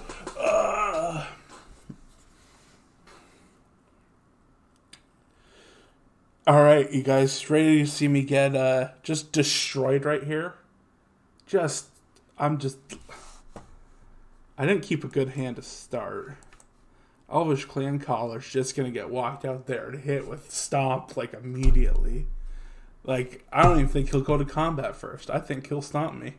All right, you guys, ready to see me get just destroyed right here? I didn't keep a good hand to start. Elvish Clan Caller's just gonna get walked out there to hit with Stomp like immediately. Like, I don't even think he'll go to combat first. I think he'll stomp me.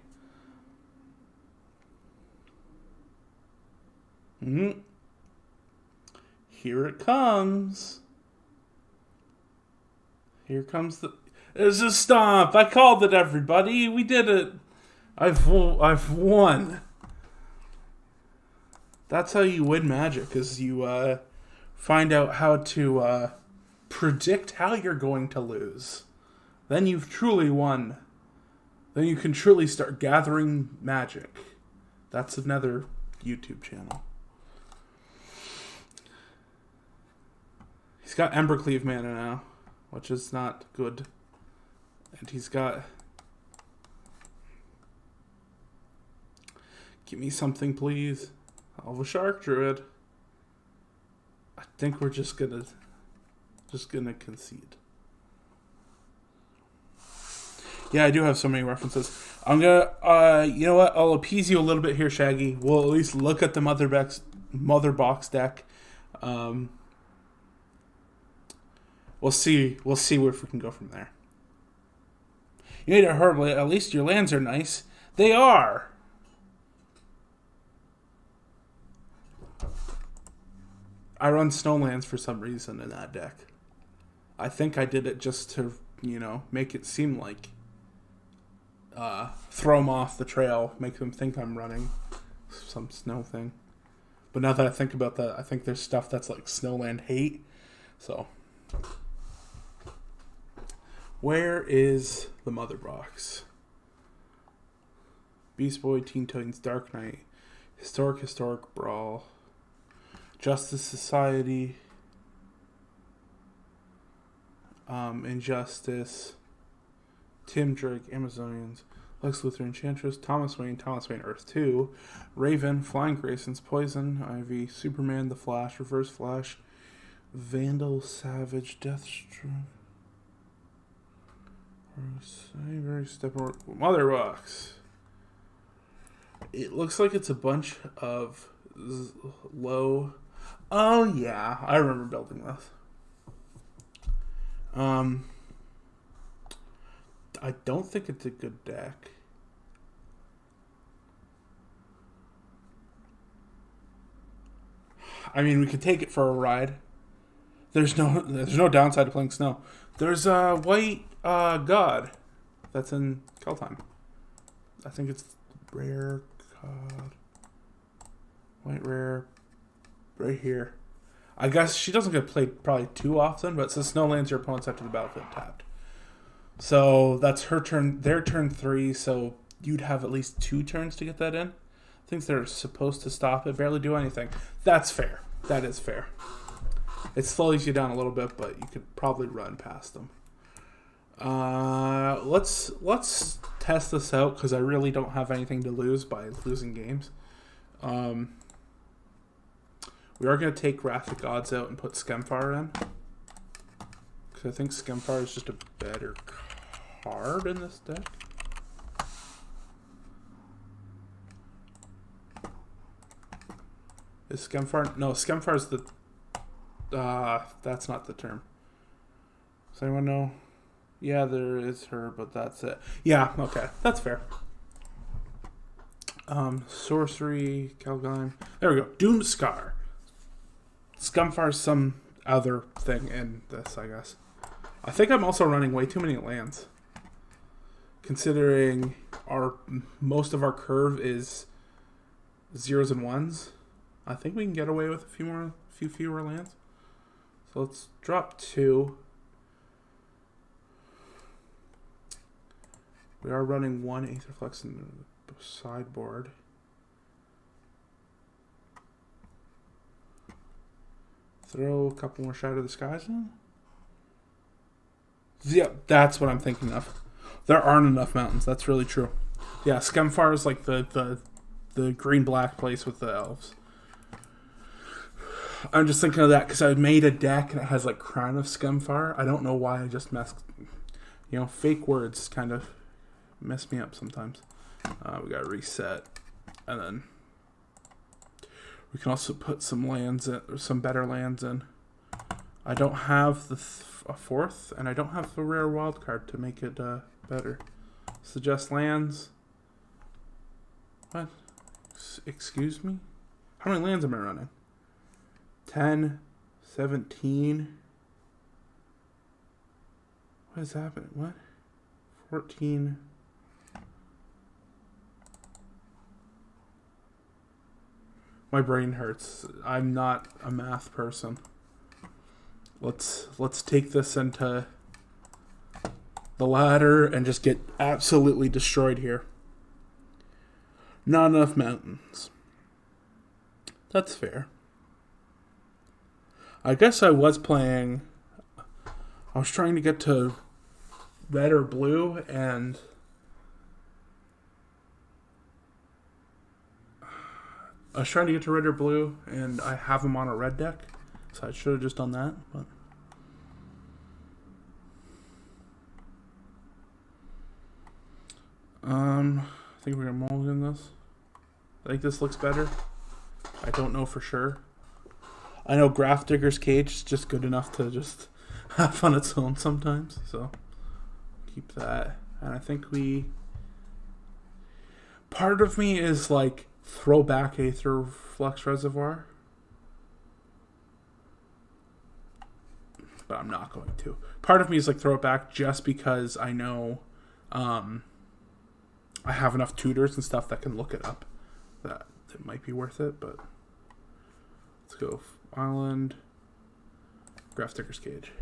Here it comes. Here comes There's a stomp. I called it, everybody. We did it. I've won. That's how you win Magic, is you find out how to predict how you're going to lose. Then you've truly won. Then you can truly start gathering magic. That's another YouTube channel. He's got Embercleave mana now, which is not good. And he's got... Give me something, please. Elvish Archdruid. I think we're just gonna concede. Yeah, I do have so many references. I'm gonna, you know what? I'll appease you a little bit here, Shaggy. We'll at least look at the Mother Box deck. We'll see where we can go from there. You made it horribly. At least your lands are nice. They are. I run Snowlands for some reason in that deck. I think I did it just to, make it seem like throw them off the trail, make them think I'm running some snow thing. But now that I think about that, I think there's stuff that's like Snowland hate. So, where is the Mother Box? Beast Boy, Teen Titans, Dark Knight, Historic Brawl, Justice Society, Injustice, Tim Drake, Amazonians, Lex Luthor, Enchantress, Thomas Wayne, Earth 2, Raven, Flying Graysons, Poison, Ivy, Superman, The Flash, Reverse Flash, Vandal, Savage, Deathstroke, Mother Box. It looks like it's a bunch of low. Oh yeah, I remember building this. I don't think it's a good deck. I mean, we could take it for a ride. There's no downside to playing Snow. There's a White God that's in Kaldheim. I think it's rare God. White rare. Right here. I guess she doesn't get played probably too often, but since Snow lands your opponent's after the battlefield tapped. So that's her turn, their turn 3, so you'd have at least 2 turns to get that in. Things that are supposed to stop it, barely do anything. That's fair. That is fair. It slows you down a little bit, but you could probably run past them. Let's test this out, because I really don't have anything to lose by losing games. We are going to take Wrath of Gods out and put Skemfire in. Because I think Skemfire is just a better card in this deck. Is Skemfire... No, Skemfire is the... that's not the term. Does anyone know? Yeah, there is her, but that's it. Yeah, okay. That's fair. Sorcery, Kaldheim. There we go. Doomskar. Skemfire's some other thing in this, I guess. I think I'm also running way too many lands. Considering most of our curve is 0s and 1s. I think we can get away with a few fewer lands. So let's drop 2. We are running 1 Aetherflux in the sideboard. Throw a couple more Shadow of the Skies in. Yeah, that's what I'm thinking of. There aren't enough mountains. That's really true. Yeah, Skemfire is like the green-black place with the elves. I'm just thinking of that because I made a deck and it has like Crown of Skemfire. I don't know why I just messed. You know, fake words kind of mess me up sometimes. We got to reset, and then we can also put some lands in, or some better lands in. I don't have a 4th, and I don't have a rare wild card to make it better. Suggest lands. What? Excuse me? How many lands am I running? 10, 17. What is happening? What? 14. My brain hurts. I'm not a math person. Let's take this into the ladder and just get absolutely destroyed here. Not enough mountains. That's fair. I guess I was trying to get to red or blue, and I was trying to get to red or blue, and I have them on a red deck, so I should have just done that. But I think we're gonna mulligan this. I think this looks better. I don't know for sure. I know Grafdigger's Cage is just good enough to just have on its own sometimes, so keep that. And I think part of me is like throw back Aetherflux Reservoir, but I'm not going to. Part of me is like throw it back just because I know I have enough tutors and stuff that can look it up that it might be worth it, but Let's go Island. Grafdigger's Cage.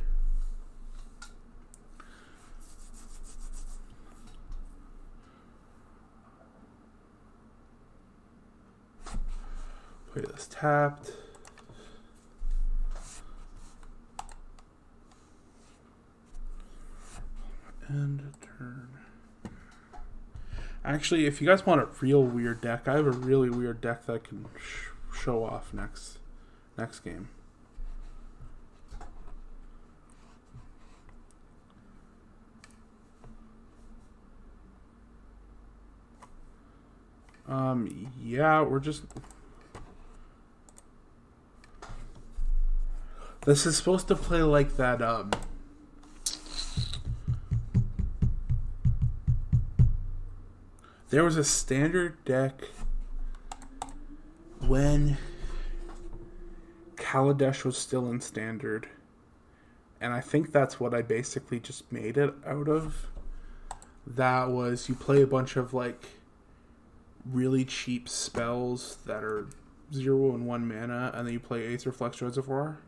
Play this tapped. End turn. Actually, if you guys want a real weird deck, I have a really weird deck that I can show off next game. Yeah, we're just... This is supposed to play like that, There was a standard deck when Kaladesh was still in standard. And I think that's what I basically just made it out of. That was, you play a bunch of, like, really cheap spells that are 0 and 1 mana, and then you play Aetherflux Reservoir.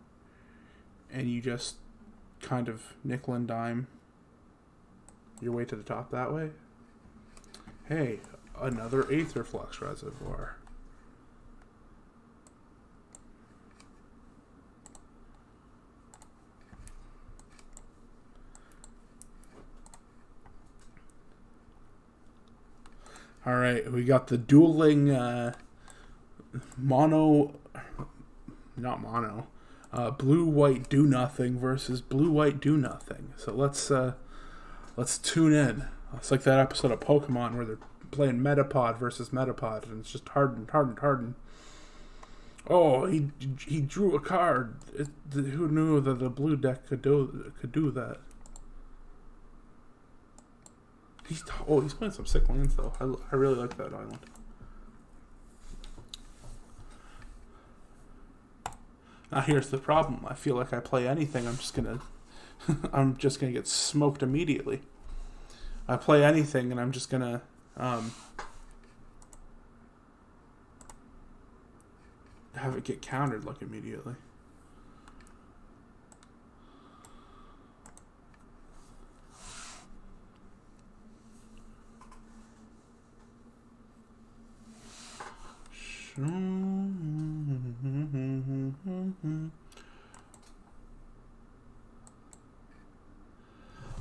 And you just kind of nickel and dime your way to the top that way. Hey, another Aetherflux Reservoir. Alright, we got the dueling blue-white do-nothing versus blue-white do-nothing. So let's tune in. It's like that episode of Pokemon where they're playing Metapod versus Metapod, and it's just hardened. Oh, he drew a card. Who knew that the blue deck could do that? He's playing some sick lands though. I really like that island. Now here's the problem. I feel like I play anything, I'm just gonna get smoked immediately. I play anything and I'm just gonna have it get countered like immediately.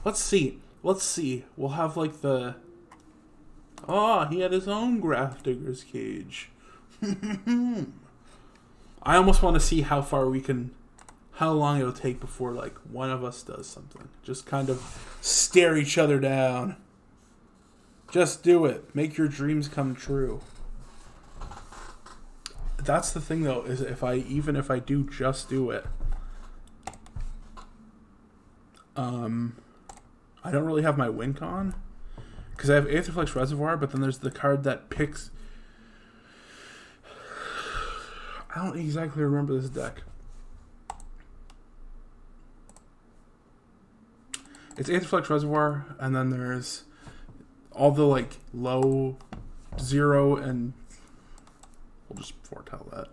Let's see. We'll have like the... Oh, he had his own Grafdigger's Cage. I almost want to see how long it'll take before like one of us does something. Just kind of stare each other down. Just do it. Make your dreams come true. That's the thing though, is if I do just do it, I don't really have my win con because I have Aetherflux Reservoir, but then there's the card that picks. I don't exactly remember this deck. It's Aetherflux Reservoir, and then there's all the like low 0 and we'll just foretell that.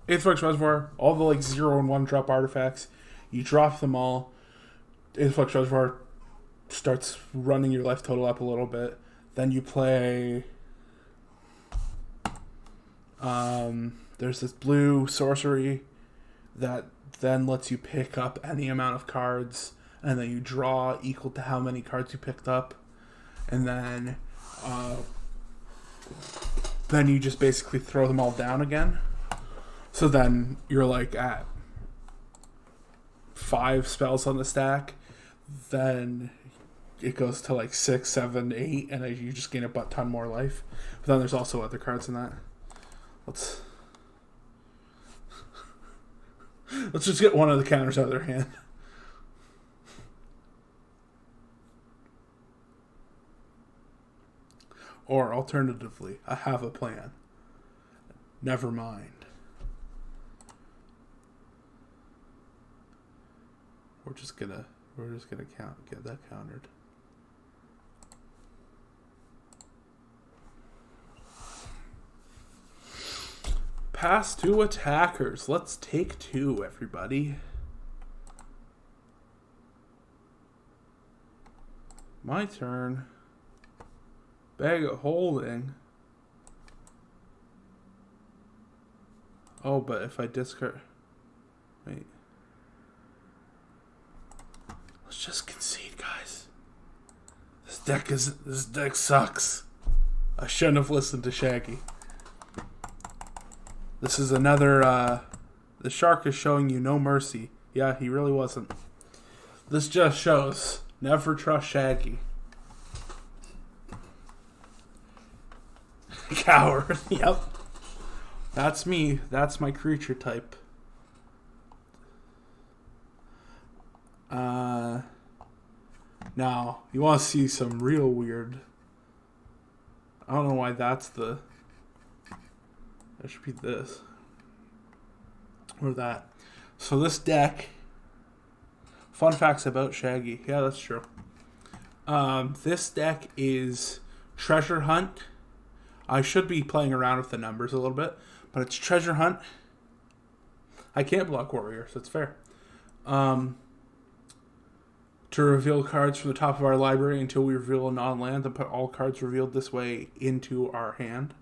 Aetherflux Reservoir, all the like 0 and 1 drop artifacts, you drop them all. Aetherflux Reservoir starts running your life total up a little bit. Then you play. There's this blue sorcery that then lets you pick up any amount of cards, and then you draw equal to how many cards you picked up, and then you just basically throw them all down again. So then you're like at 5 spells on the stack, then it goes to like 6, 7, 8, and you just gain a butt ton more life. But then there's also other cards in that. Let's just get one of the counters out of their hand. Or alternatively, I have a plan. Never mind. We're just gonna We're just gonna get that countered. Pass to attackers. Let's take 2, everybody. My turn. Bag of holding. Oh, but if I discard... Wait. Let's just concede, guys. This deck sucks. I shouldn't have listened to Shaggy. This is another, the shark is showing you no mercy. Yeah, he really wasn't. This just shows, never trust Shaggy. Coward, yep. That's me. That's my creature type. Now, you want to see some real weird... I don't know why that's the... That should be this. Or that. So this deck... Fun facts about Shaggy. Yeah, that's true. This deck is Treasure Hunt. I should be playing around with the numbers a little bit. But it's Treasure Hunt. I can't block Warrior, so it's fair. To reveal cards from the top of our library until we reveal a non-land and put all cards revealed this way into our hand.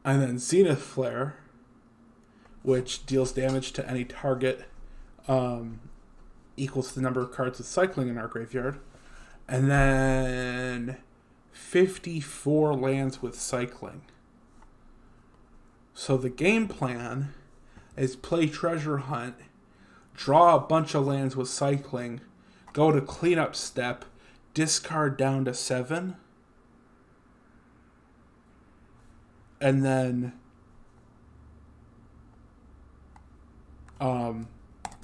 And then Zenith Flare, which deals damage to any target equals the number of cards with cycling in our graveyard. And then 54 lands with cycling. So the game plan is play Treasure Hunt, draw a bunch of lands with cycling, go to cleanup step, discard down to 7, and then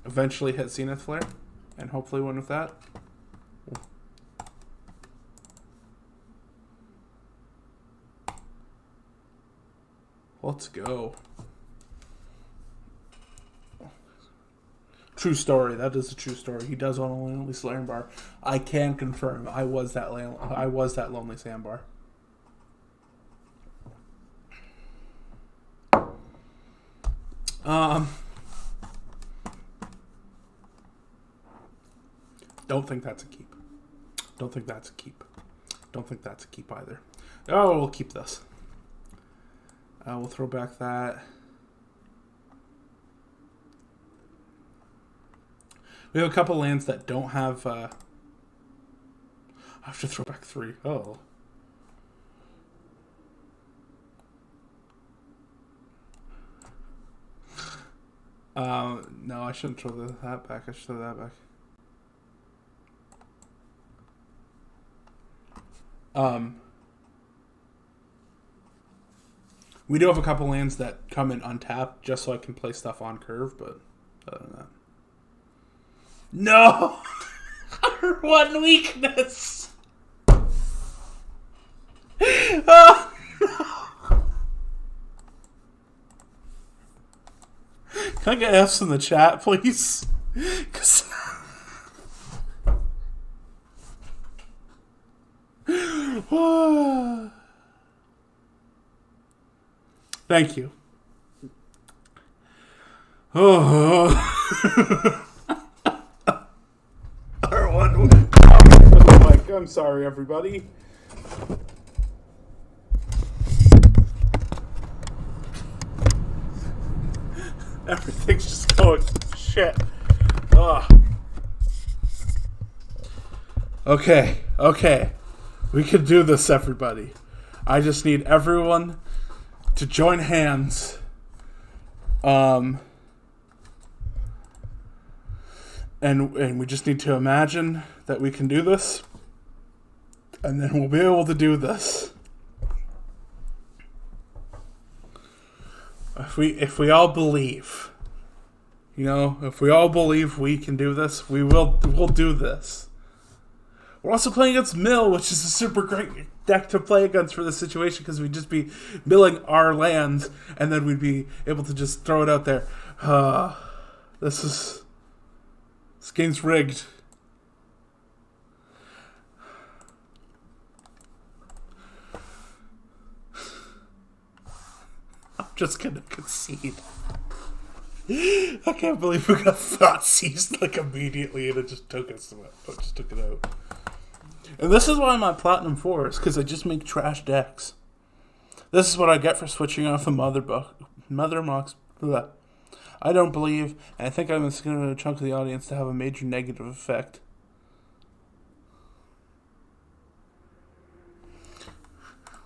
eventually hit Zenith Flare, and hopefully win with that. Let's go. True story. That is a true story. He does own a Lonely Sandbar. I can confirm. I was that Lonely Sandbar. Don't think that's a keep. Don't think that's a keep. Don't think that's a keep either. Oh, we'll keep this. We'll throw back that. We have a couple lands that don't have... I have to throw back 3. Oh. No, I shouldn't throw that back. I should throw that back. We do have a couple lands that come in untapped just so I can play stuff on curve, but other than that. No! Our one weakness! Oh, no! Can I get F's in the chat, please? 'Cause... Thank you. Oh. I'm sorry, everybody. Everything's just going shit. Ugh. Okay. We can do this, everybody. I just need everyone to join hands. And we just need to imagine that we can do this. And then we'll be able to do this. If we all believe, if we all believe we can do this, we'll do this. We're also playing against Mill, which is a super great deck to play against for this situation because we'd just be milling our lands and then we'd be able to just throw it out there. This is This game's rigged. I'm just gonna concede. I can't believe we got thought seized like immediately and it just took us it just took it out. And this is why I'm at Platinum 4, is because I just make trash decks. This is what I get for switching off the Mother Mox. Blah. I don't believe, and I think I'm just going to a chunk of the audience to have a major negative effect.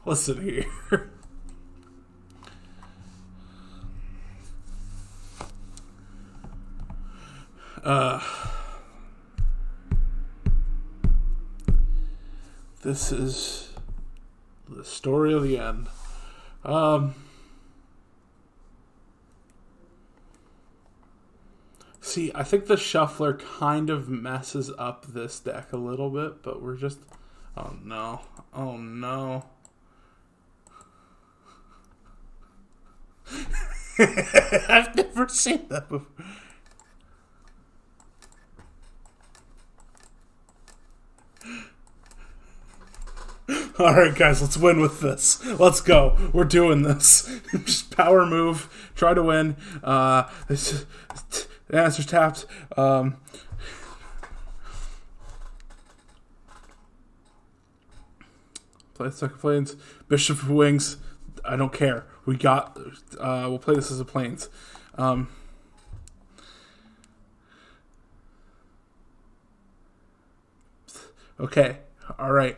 Listen here. This is the story of the end. See, I think the shuffler kind of messes up this deck a little bit, but we're just... Oh, no. Oh, no. I've never seen that before. Alright, guys, let's win with this. Let's go. We're doing this. Just power move. Try to win. The answer's tapped. Play second planes. Bishop of Wings. I don't care. We'll play this as a planes. Okay. Alright.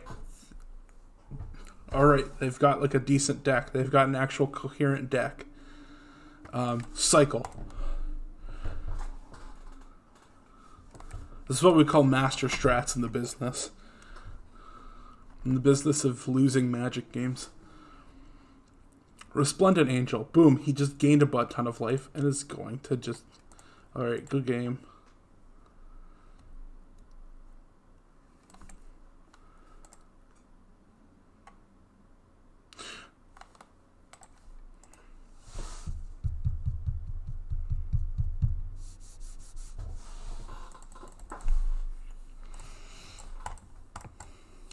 Alright, they've got like a decent deck. They've got an actual coherent deck. Cycle. This is what we call master strats in the business. In the business of losing Magic games. Resplendent Angel. Boom, he just gained a butt ton of life and is going to just... Alright, good game.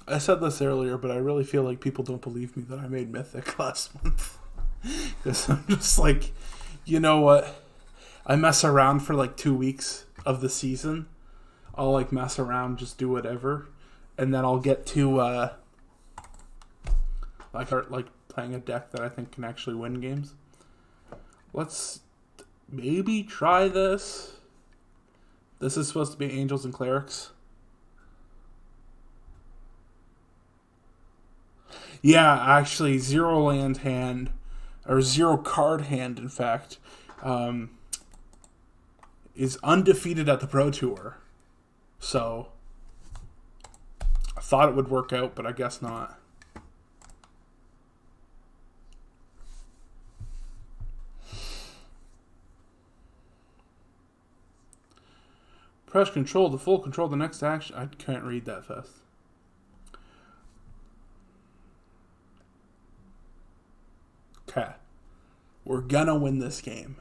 I said this earlier, but I really feel like people don't believe me that I made Mythic last month. Because I'm just like, you know what? I mess around for like 2 weeks of the season. I'll like mess around, just do whatever. And then I'll get to like playing a deck that I think can actually win games. Let's maybe try this. This is supposed to be Angels and Clerics. Yeah, actually, zero land hand, or zero card hand, in fact, is undefeated at the Pro Tour. So, I thought it would work out, but I guess not. Press control to full control the next action. I can't read that fast. Okay. We're gonna win this game.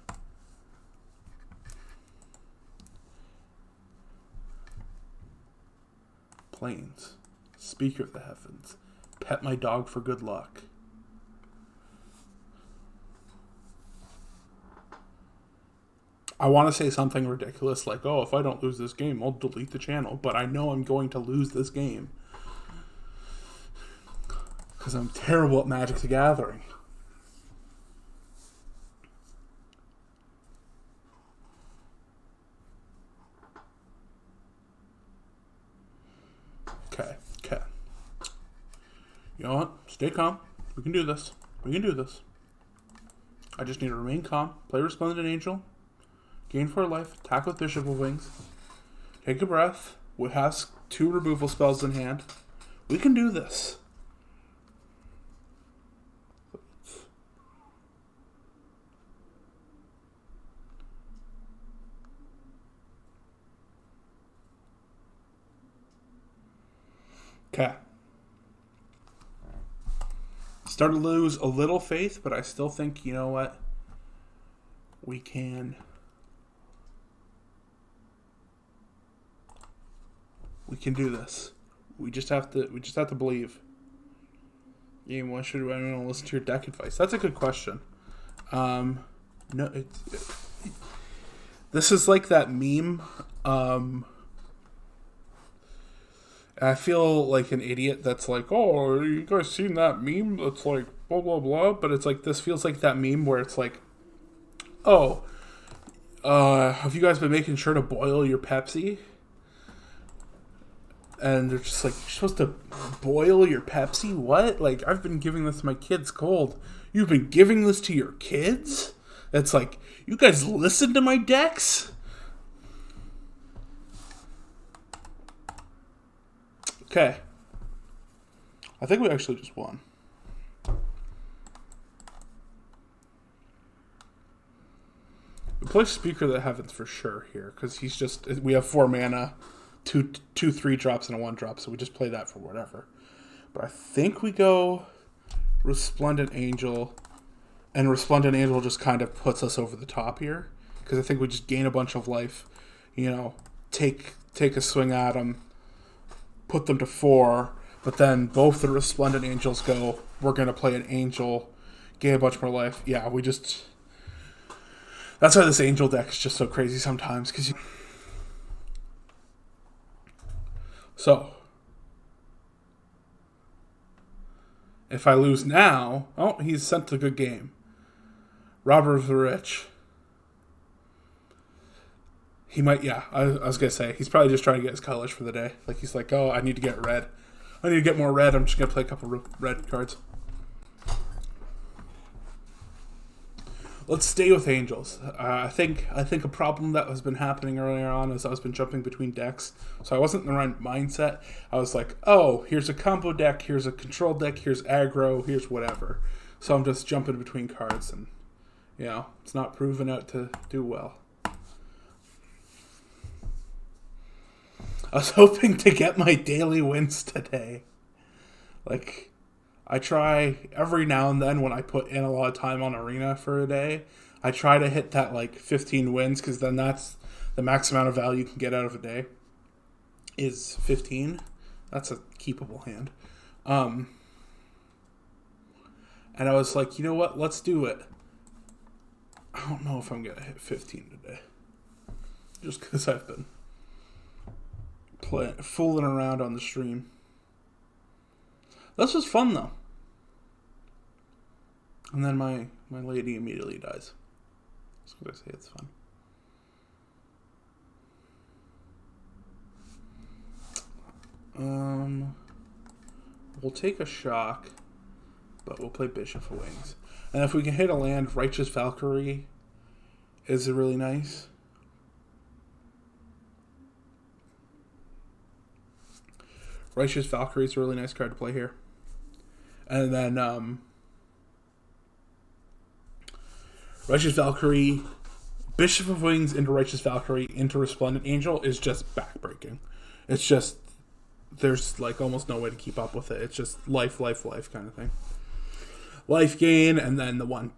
Planes. Speaker of the heavens. Pet my dog for good luck. I want to say something ridiculous like, oh, if I don't lose this game, I'll delete the channel. But I know I'm going to lose this game. Because I'm terrible at Magic the Gathering. Okay. You know what? Stay calm. We can do this. We can do this. I just need to remain calm. Play Resplendent Angel. Gain 4 life. Attack with Bishop of Wings. Take a breath. We have 2 removal spells in hand. We can do this. Okay. Started to lose a little faith, but I still think, you know what? We can. We can do this. We just have to believe. Game one, should anyone listen to your deck advice? That's a good question. No, this is like that meme. I feel like an idiot that's like, oh, you guys seen that meme? That's like blah blah blah. But it's like this feels like that meme where it's like, oh, have you guys been making sure to boil your Pepsi? And they're just like, you're supposed to boil your Pepsi? What? Like, I've been giving this to my kids cold. You've been giving this to your kids? That's like, you guys listen to my decks? Okay. I think we actually just won. We play Speaker of the Heavens for sure here, because he's just, we have 4 mana, two 3-drops and a 1-drop, so we just play that for whatever. But I think we go Resplendent Angel, and Resplendent Angel just kind of puts us over the top here, because I think we just gain a bunch of life, take a swing at them, put them to 4, but then both the Resplendent Angels go, we're going to play an Angel, gain a bunch more life. Yeah, we just... That's why this Angel deck is just so crazy sometimes, because So, if I lose now... Oh, he's sent a good game. Robber of the Rich. He might, yeah, I was going to say, he's probably just trying to get his colors for the day. Like, he's like, oh, I need to get red. I need to get more red. I'm just going to play a couple red cards. Let's stay with Angels. I think a problem that has been happening earlier on is I've been jumping between decks. So I wasn't in the right mindset. I was like, oh, here's a combo deck, here's a control deck, here's aggro, here's whatever. So I'm just jumping between cards and, it's not proven out to do well. I was hoping to get my daily wins today. Like, I try every now and then when I put in a lot of time on Arena for a day, I try to hit that 15 wins, because then that's the max amount of value you can get out of a day is 15. That's a keepable hand. And I was like, you know what? Let's do it. I don't know if I'm going to hit 15 today. Just because I've been fooling around on the stream. This was fun, though. And then my lady immediately dies. That's what I say, it's fun. We'll take a shock, but we'll play Bishop of Wings. And if we can hit a land, Righteous Valkyrie is really nice. Righteous Valkyrie is a really nice card to play here. And then Righteous Valkyrie, Bishop of Wings into Righteous Valkyrie into Resplendent Angel is just backbreaking. It's just, there's almost no way to keep up with it. It's just life kind of thing. Life gain, and then the one,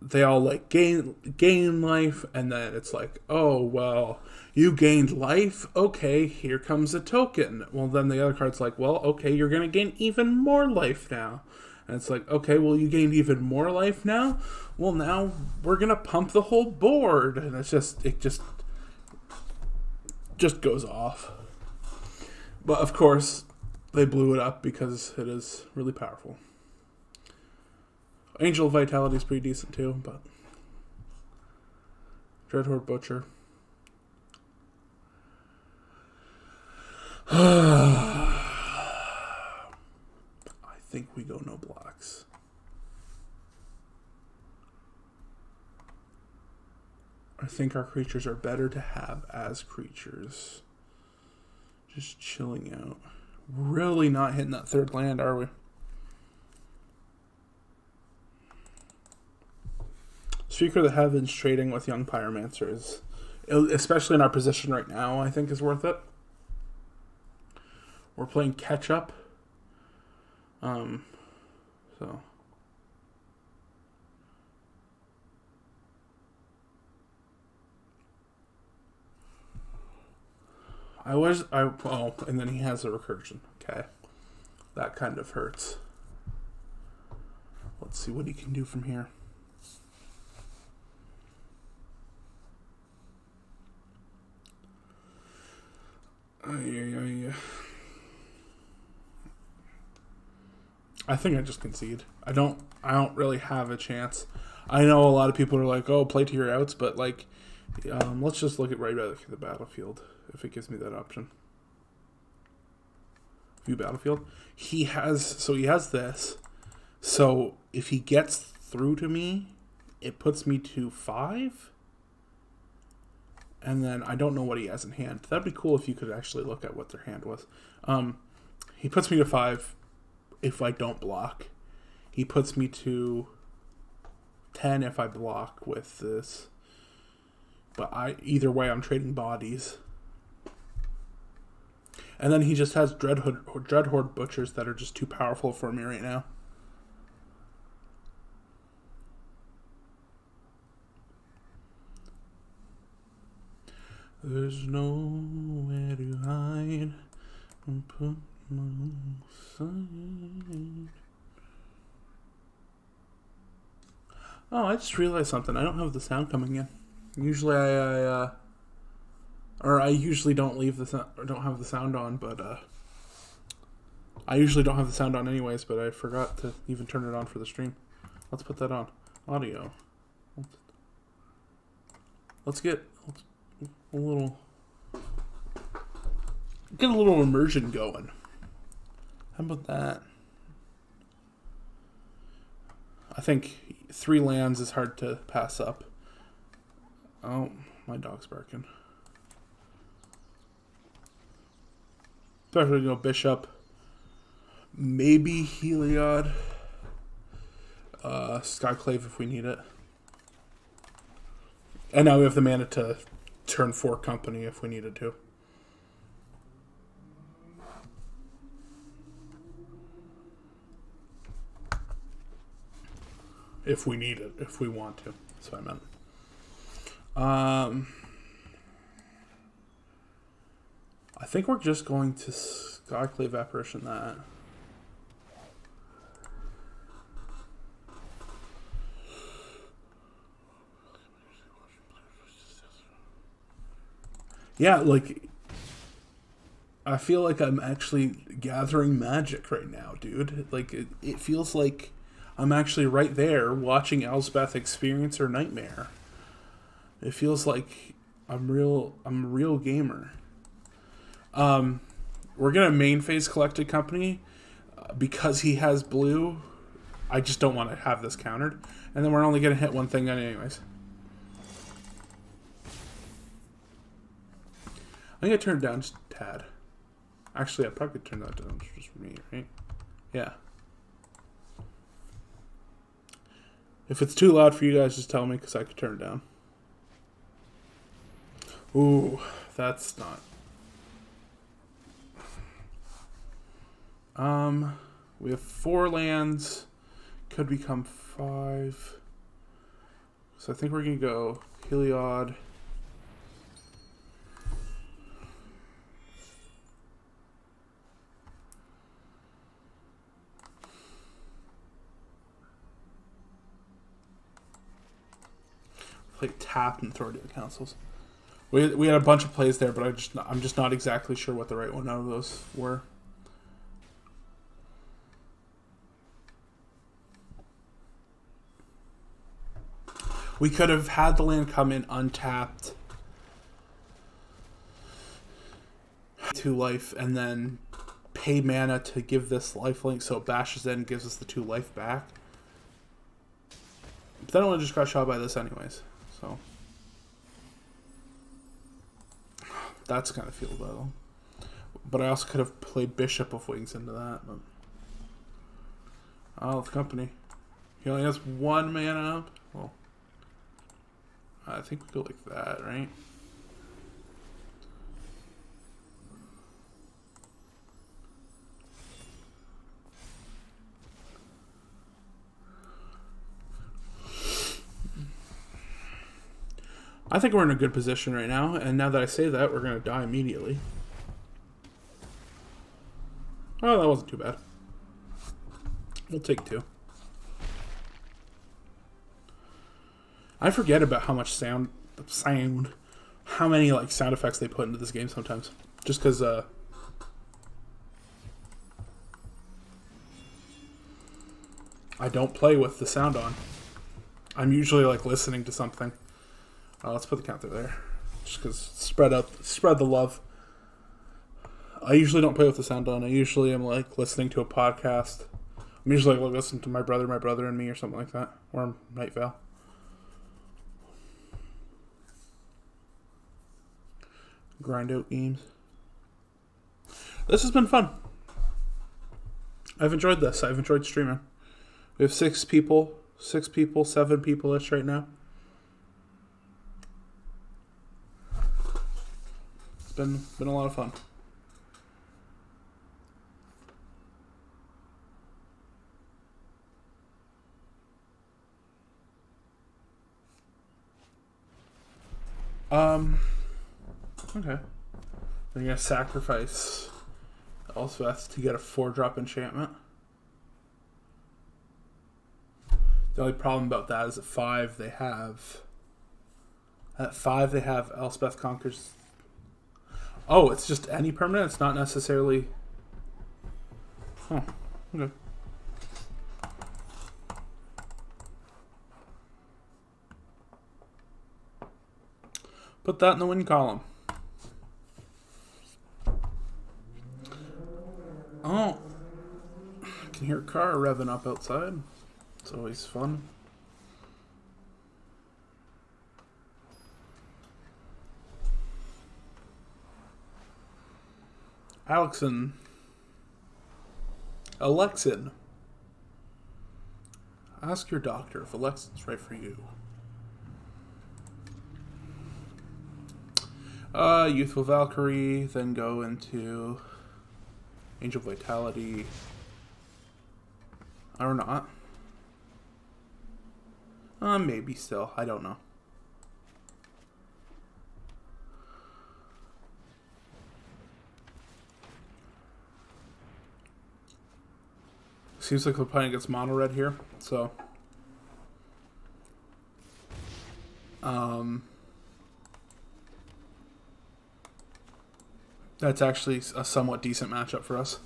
they all gain life, and then it's like, oh, well, you gained life, okay, here comes a token. Well, then the other card's like, well, okay, you're going to gain even more life now. And it's like, okay, well, you gained even more life now? Well, now we're going to pump the whole board. And it just goes off. But, of course, they blew it up because it is really powerful. Angel Vitality is pretty decent, too, but Dreadhorde Butcher. I think we go no blocks. I think our creatures are better to have as creatures. Just chilling out. Really not hitting that third land, are we? Speaker of the Heavens trading with Young Pyromancer is, especially in our position right now, I think is worth it. We're playing catch up. So Oh, and then he has a recursion. Okay. That kind of hurts. Let's see what he can do from here. I think I just concede. I don't really have a chance. I know a lot of people are like, oh, play to your outs, but like, let's just look at right back to the battlefield if it gives me that option. View battlefield. He has this. So if he gets through to me, it puts me to 5. And then I don't know what he has in hand. That'd be cool if you could actually look at what their hand was. He puts me to 5 if I don't block. He puts me to 10 if I block with this. But either way, I'm trading bodies. And then he just has Dreadhorde Butchers that are just too powerful for me right now. There's nowhere to hide and put my side. Oh, I just realized something. I don't have the sound coming in. Usually I usually don't leave the sound, or don't have the sound on, but I usually don't have the sound on anyways, but I forgot to even turn it on for the stream. Let's put that on. Audio. Let's get a little immersion going. How about that? I think 3 lands is hard to pass up. Oh, my dog's barking. Especially go Bishop. Maybe Heliod. Skyclave if we need it. And now we have the mana to turn 4 company if we needed to. If we need it, if we want to. That's what I meant. I think we're just going to Skyclave Apparition that. Yeah, like, I feel like I'm actually gathering magic right now, dude. Like, it feels like I'm actually right there watching Elspeth experience her nightmare. It feels like I'm a real gamer. We're gonna main phase Collected Company because he has blue. I just don't want to have this countered, and then we're only gonna hit one thing anyways. I think I turned it down just a tad. Actually, I probably could turn that down just for me, right? Yeah. If it's too loud for you guys, just tell me because I could turn it down. Ooh, that's not. We have 4 lands. Could become 5. So I think we're gonna go Heliod. Play tap and throw to the councils. We had a bunch of plays there, but I'm just not exactly sure what the right one out of those were. We could have had the land come in untapped, 2 life, and then pay mana to give this lifelink so it bashes in and gives us the 2 life back. But then I would have just got shot by this anyways. So that's kind of feel though. But I also could have played Bishop of Wings into that. But oh, the company. He only has 1 mana up. Well, I think we go like that, right? I think we're in a good position right now, and now that I say that, we're going to die immediately. Oh, that wasn't too bad. We'll take 2. I forget about how much sound, how many like sound effects they put into this game sometimes. Just because, I don't play with the sound on. I'm usually like listening to something. Let's put the counter there, just because spread the love. I usually don't play with the sound on. I usually am like listening to a podcast. I'm usually like listening to my brother and me or something like that, or Night Vale. Grind out games. This has been fun. I've enjoyed this. I've enjoyed streaming. We have 7 people-ish right now. It's been a lot of fun. Okay. We're gonna sacrifice Elspeth to get a 4-drop enchantment. The only problem about that is at 5 they have Elspeth Conquers. Oh, it's just any permanent? It's not necessarily... Oh, okay. Put that in the win column. Oh. I can hear a car revving up outside. It's always fun. Alexin. Ask your doctor if Alexin's right for you. Youthful Valkyrie, then go into Angel Vitality. Or not. Maybe still. I don't know. Seems like we're playing against mono red here, so that's actually a somewhat decent matchup for us.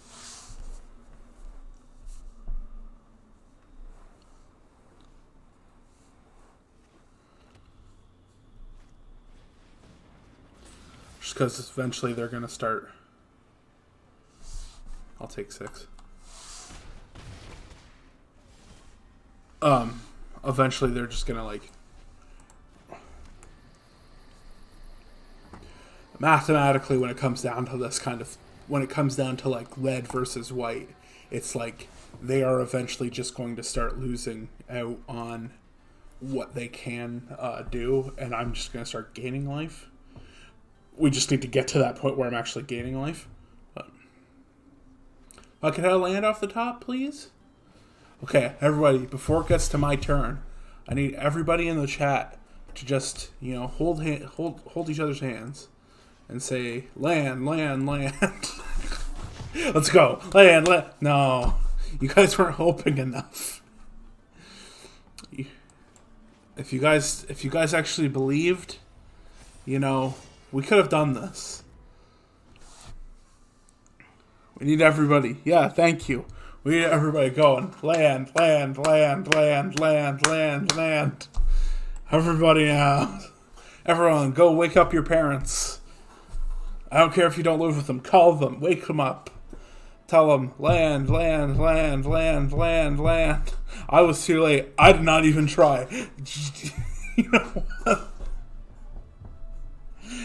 Just because eventually they're going to start. I'll take 6. Eventually they're just going to like mathematically when it comes down to this kind of, when it comes down to like red versus white, it's like they are eventually just going to start losing out on what they can do, and I'm just going to start gaining life. We just need to get to that point where I'm actually gaining life. Can I land off the top, please? Okay, everybody, before it gets to my turn, I need everybody in the chat to just, hold each other's hands and say, land, land, land. Let's go. Land, land. No, you guys weren't hoping enough. If you guys actually believed, we could have done this. We need everybody. Yeah, thank you. We need everybody going. Land, land, land, land, land, land, land. Everybody now. Everyone, go wake up your parents. I don't care if you don't live with them. Call them. Wake them up. Tell them, land, land, land, land, land, land. I was too late. I did not even try. You know what?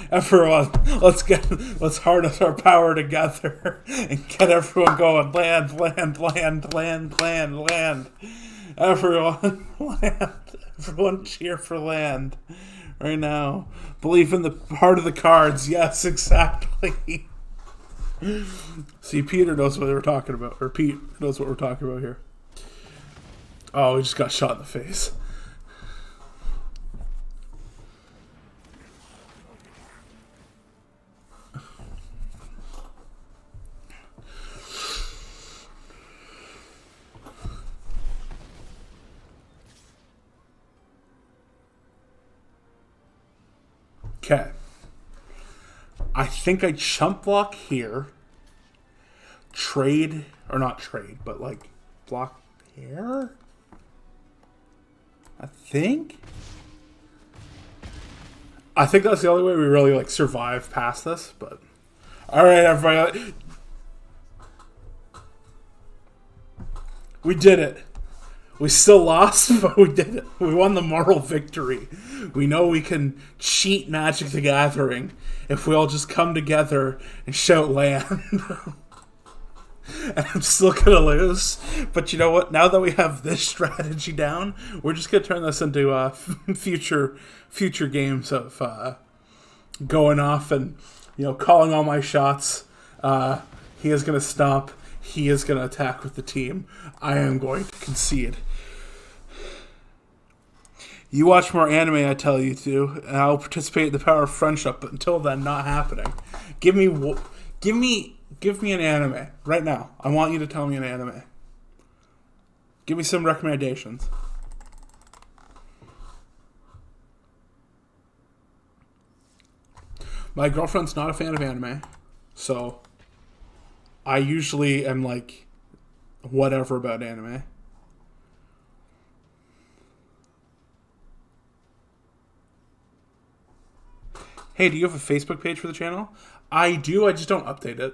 Everyone, let's harness our power together and get everyone going. Land, land, land, land, land, land. Everyone, land. Everyone cheer for land right now. Believe in the heart of the cards. Yes, exactly. See, Peter knows what we're talking about. Or Pete knows what we're talking about here. Oh, we just got shot in the face. Okay. I think I chump block here. Trade, or not trade, but like block here? I think that's the only way we really like survive past this, but alright everybody. We did it. We still lost, but we did it. We won the moral victory. We know we can cheat Magic the Gathering if we all just come together and shout land. And I'm still going to lose. But you know what? Now that we have this strategy down, we're just going to turn this into future games of going off and, calling all my shots. He is going to stomp. He is going to attack with the team. I am going to concede. You watch more anime, I tell you to, and I'll participate in the power of friendship. But until then, not happening. Give me an anime right now. I want you to tell me an anime. Give me some recommendations. My girlfriend's not a fan of anime, so I usually am like whatever about anime. Hey, do you have a Facebook page for the channel? I do. I just don't update it.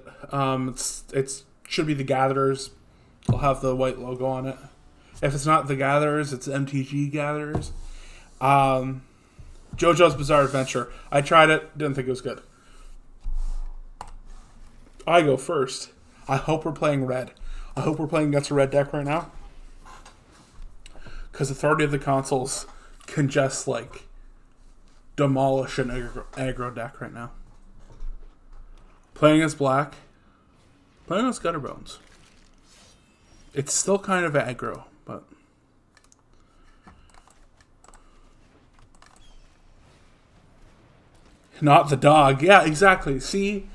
It should be The Gatherers. I'll have the white logo on it. If it's not The Gatherers, it's MTG Gatherers. JoJo's Bizarre Adventure. I tried it. Didn't think it was good. I go first. I hope we're playing red. I hope we're playing against a red deck right now. Because Authority of the Consoles can just, like, demolish an aggro deck right now. Playing as black. Playing as Gutterbones. It's still kind of aggro, but... Not the dog. Yeah, exactly. See,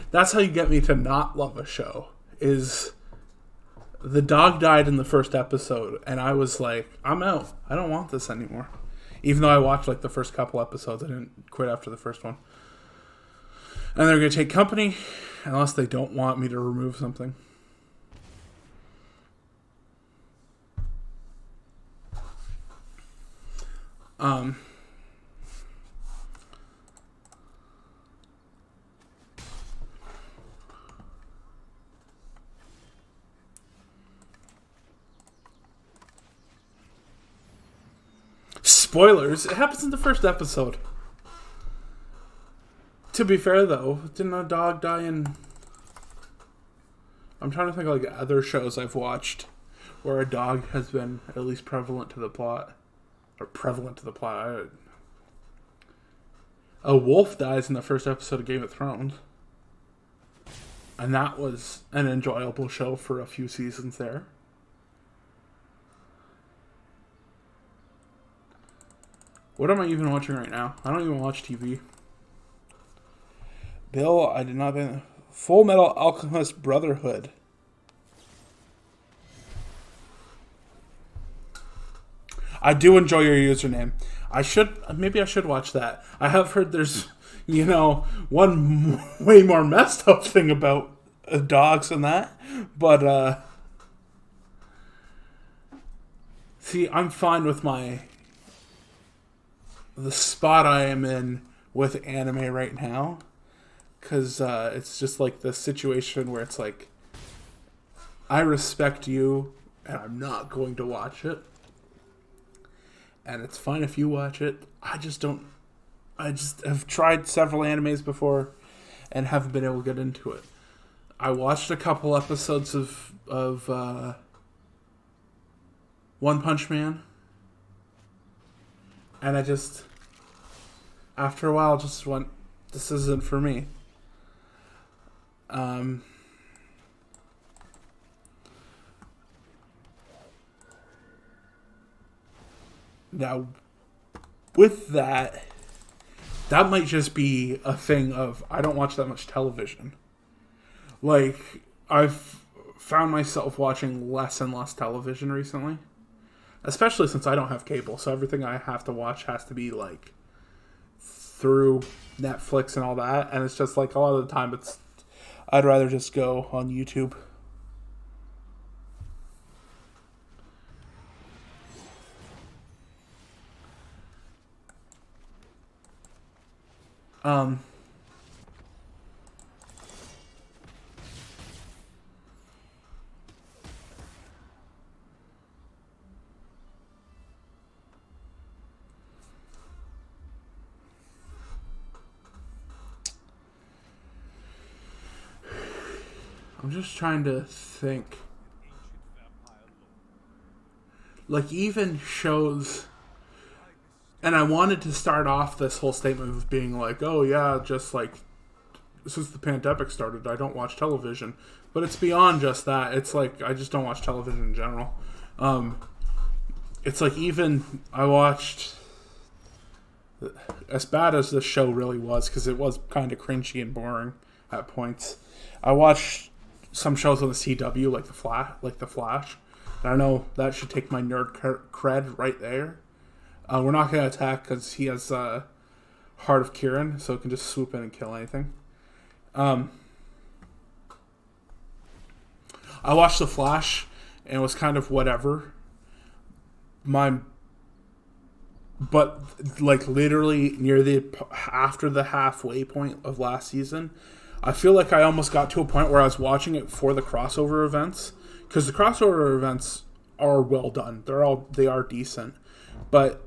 that's how you get me to not love a show. Is the dog died in the first episode, and I was like, I'm out. I don't want this anymore. Even though I watched like the first couple episodes, I didn't quit after the first one. And they're going to take company, unless they don't want me to remove something. Spoilers, it happens in the first episode. To be fair, though, didn't a dog die in... I'm trying to think of like other shows I've watched where a dog has been at least prevalent to the plot. Or prevalent to the plot. A wolf dies in the first episode of Game of Thrones. And that was an enjoyable show for a few seasons there. What am I even watching right now? I don't even watch TV. Bill, I did not... Full Metal Alchemist Brotherhood. I do enjoy your username. Maybe I should watch that. I have heard there's, one way more messed up thing about dogs than that. But, see, I'm fine with the spot I am in with anime right now. Because it's just like the situation where it's like, I respect you, and I'm not going to watch it. And it's fine if you watch it. I just have tried several animes before and haven't been able to get into it. I watched a couple episodes of One Punch Man. And I just, after a while, just went, this isn't for me. Now, with that might just be a thing of, I don't watch that much television. Like, I've found myself watching less and less television recently. Especially since I don't have cable, so everything I have to watch has to be, like, through Netflix and all that, and it's just like a lot of the time I'd rather just go on YouTube. I'm just trying to think. Like, even shows. And I wanted to start off this whole statement of being like, oh, yeah, just like, since the pandemic started, I don't watch television. But it's beyond just that. It's like, I just don't watch television in general. It's like, even I watched, as bad as this show really was, because it was kind of cringy and boring at points, I watched some shows on the CW, like The Flash. And I know that should take my nerd cred right there. We're not going to attack because he has Heart of Kieran, so it can just swoop in and kill anything. I watched The Flash, and it was kind of whatever. But like literally after the halfway point of last season, I feel like I almost got to a point where I was watching it for the crossover events, because the crossover events are well done. They are decent, but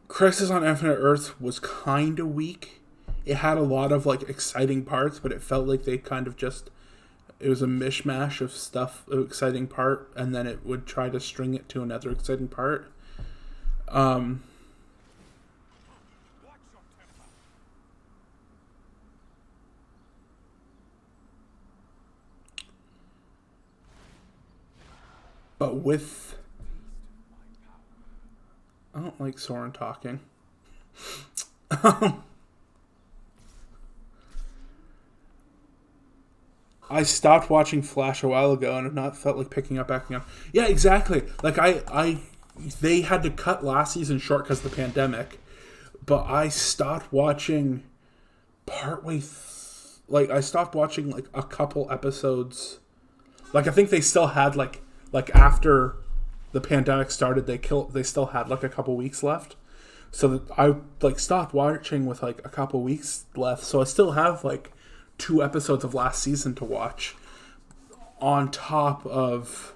Crisis on Infinite Earth was kind of weak. It had a lot of like exciting parts, but it felt like they kind of it was a mishmash of stuff, an exciting part, and then it would try to string it to another exciting part. But with... I don't like Soren talking. I stopped watching Flash a while ago and have not felt like picking up back again. Yeah, exactly. Like, they had to cut last season short because of the pandemic, but I stopped watching I stopped watching, like, a couple episodes. Like, I think they still had, like after the pandemic started, they still had, like, a couple weeks left. So that I, like, stopped watching with, like, a couple weeks left. So I still have, like, 2 episodes of last season to watch on top of...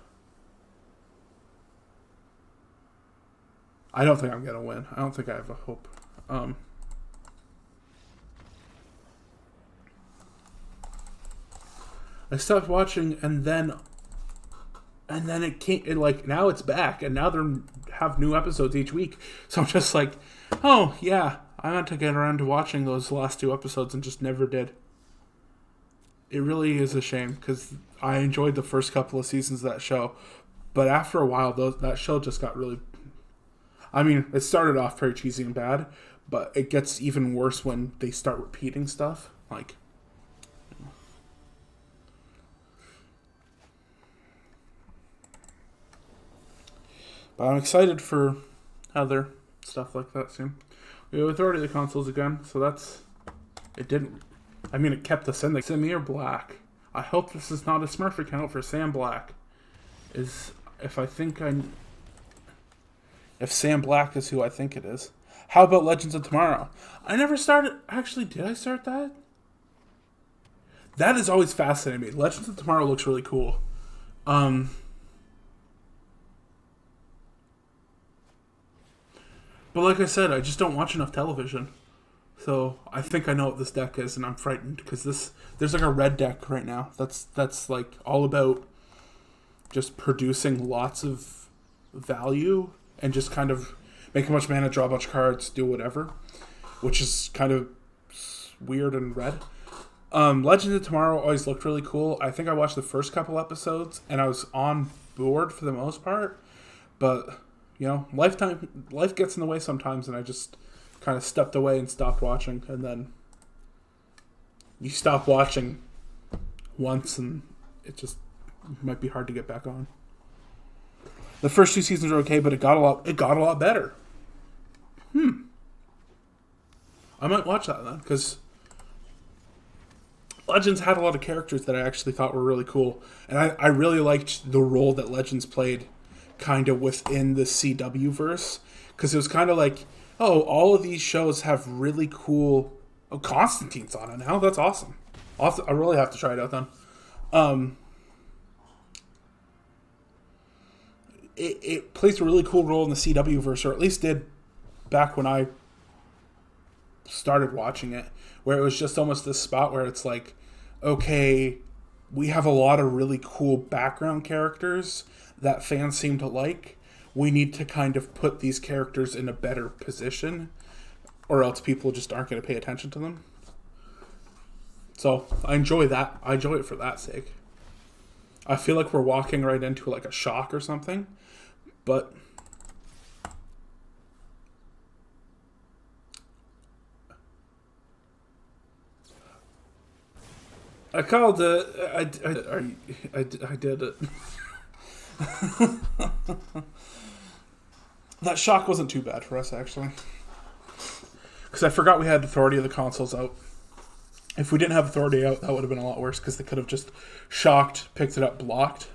I don't think I'm going to win. I don't think I have a hope. I stopped watching, and then it came, now it's back, and now they have new episodes each week. So I'm just like, oh, yeah, I meant to get around to watching those last 2 episodes and just never did. It really is a shame, because I enjoyed the first couple of seasons of that show, but after a while, that show just got really... I mean, it started off very cheesy and bad, but it gets even worse when they start repeating stuff. Like... But I'm excited for other stuff like that soon. We have Authority of the Consoles again, so that's... It didn't... I mean, it kept us in the... Samir Black. I hope this is not a Smurf account for Sam Black. If Sam Black is who I think it is. How about Legends of Tomorrow? I never started... Actually, did I start that? That has always fascinated me. Legends of Tomorrow looks really cool. But like I said, I just don't watch enough television. So I think I know what this deck is, and I'm frightened because there's like a red deck right now that's like all about just producing lots of value and just kind of make a bunch of mana, draw a bunch of cards, do whatever, which is kind of weird and red. Legends of Tomorrow always looked really cool. I think I watched the first couple episodes and I was on board for the most part, but you know, life gets in the way sometimes, and I just kind of stepped away and stopped watching, and then you stop watching once and it just might be hard to get back on. The first 2 seasons are okay, but it got a lot better. I might watch that then, because Legends had a lot of characters that I actually thought were really cool. And I really liked the role that Legends played kind of within the CW verse. Because it was kind of like, oh, all of these shows have really cool... Oh, Constantine's on it now. That's awesome. I really have to try it out then. It plays a really cool role in the CW verse, or at least did back when I started watching it, where it was just almost this spot where it's like, okay, we have a lot of really cool background characters that fans seem to like. We need to kind of put these characters in a better position, or else people just aren't going to pay attention to them. So I enjoy that. I enjoy it for that sake. I feel like we're walking right into like a shock or something, but I called it. I did it. That shock wasn't too bad for us, actually. Because I forgot we had Authority of the Consoles out. If we didn't have Authority out, that would have been a lot worse, because they could have just shocked, picked it up, blocked.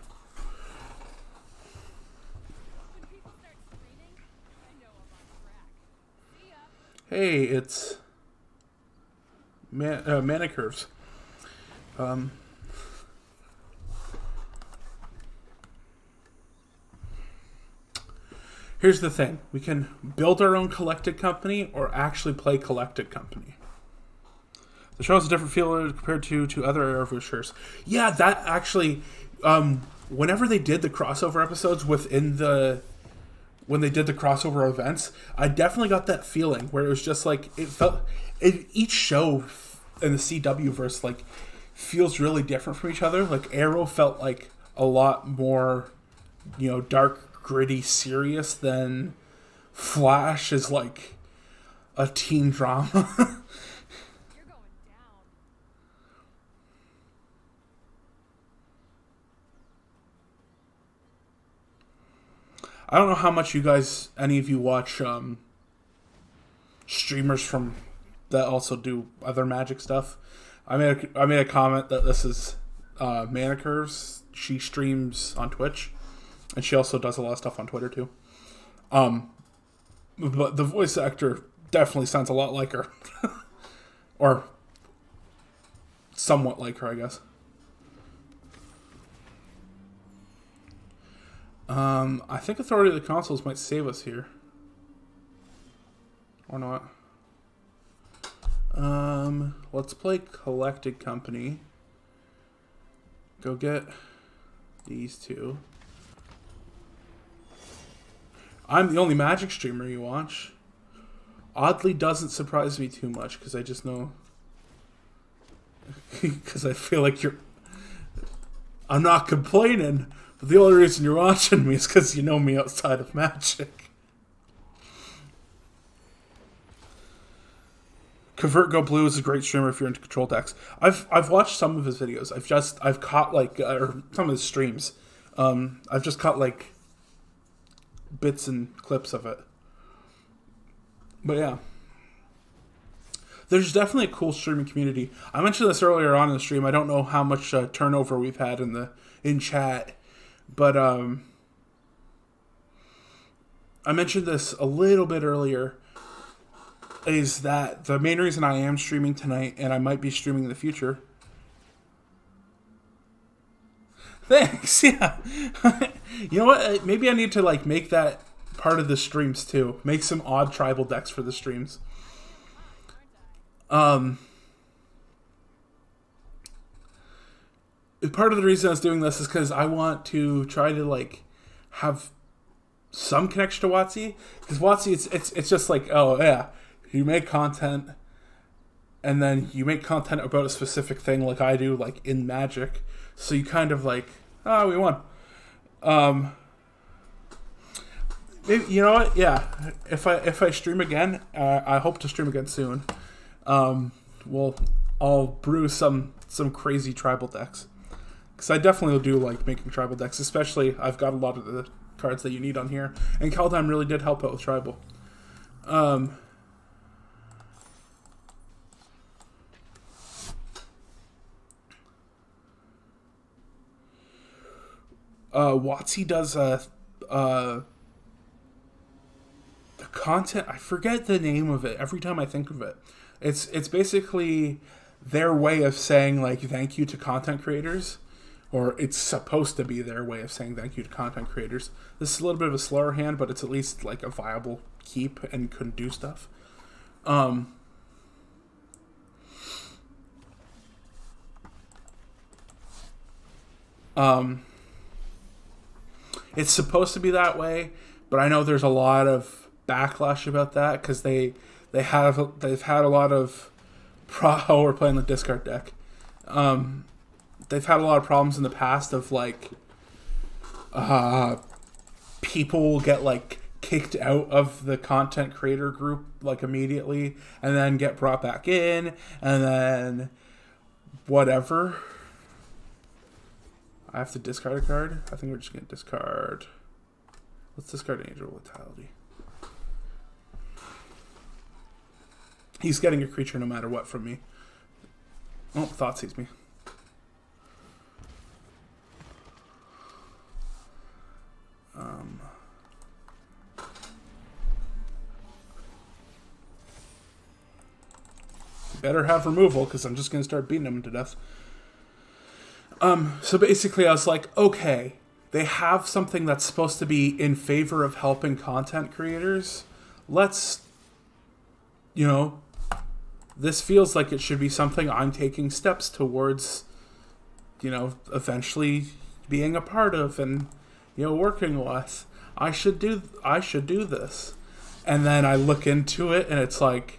Hey, it's Mana Curves. Here's the thing. We can build our own collected company or actually play collected company. The show has a different feel compared to other Arrowverse. Yeah, that actually... whenever they did the crossover episodes when they did the crossover events, I definitely got that feeling where it was just like... Each show in the CW verse like feels really different from each other. Like Arrow felt like a lot more, dark, gritty, serious than Flash is like a teen drama. You're going down. I don't know how much any of you watch streamers from that also do other Magic stuff. I made a comment that this is Mana Curves. She streams on Twitch, and she also does a lot of stuff on Twitter too. But the voice actor definitely sounds a lot like her, or somewhat like her, I guess. I think Authority of the Consoles might save us here, or not. Let's play Collected Company. Go get these two. I'm the only Magic streamer you watch. Oddly doesn't surprise me too much, because I just know... Because I feel like I'm not complaining, but the only reason you're watching me is because you know me outside of Magic. Convert Go Blue is a great streamer if you're into control decks. I've watched some of his videos. I've caught or some of his streams. I've just caught bits and clips of it. But yeah, there's definitely a cool streaming community. I mentioned this earlier on in the stream. I don't know how much turnover we've had in chat, but I mentioned this a little bit earlier. Is that the main reason I am streaming tonight, and I might be streaming in the future. Thanks, yeah. You know what? Maybe I need to make that part of the streams too. Make some odd tribal decks for the streams. Part of the reason I was doing this is because I want to try to have some connection to WotC. Because WotC, it's just oh yeah. You make content, and then you make content about a specific thing like I do, in Magic. So you kind of we won. Maybe, you know what? Yeah. If I stream again, I hope to stream again soon. I'll brew some crazy tribal decks. Because I definitely will do making tribal decks, especially I've got a lot of the cards that you need on here. And Kaldheim really did help out with tribal. WotC does the content. I forget the name of it every time I think of it. It's basically their way of saying like thank you to content creators, or it's supposed to be their way of saying thank you to content creators. This is a little bit of a slower hand, but it's at least like a viable keep and can do stuff. It's supposed to be that way, but I know there's a lot of backlash about that because they've had a lot of oh, we're playing the discard deck. They've had a lot of problems in the past of like people will get like kicked out of the content creator group like immediately and then get brought back in and then whatever. I have to discard a card. I think we're just going to discard. Let's discard Angel Vitality. He's getting a creature no matter what from me. Oh, Thought sees me. Better have removal because I'm just going to start beating him to death. So basically I was like, okay, they have something that's supposed to be in favor of helping content creators. Let's, this feels like it should be something I'm taking steps towards, eventually being a part of and, working with. I should do this. And then I look into it and it's like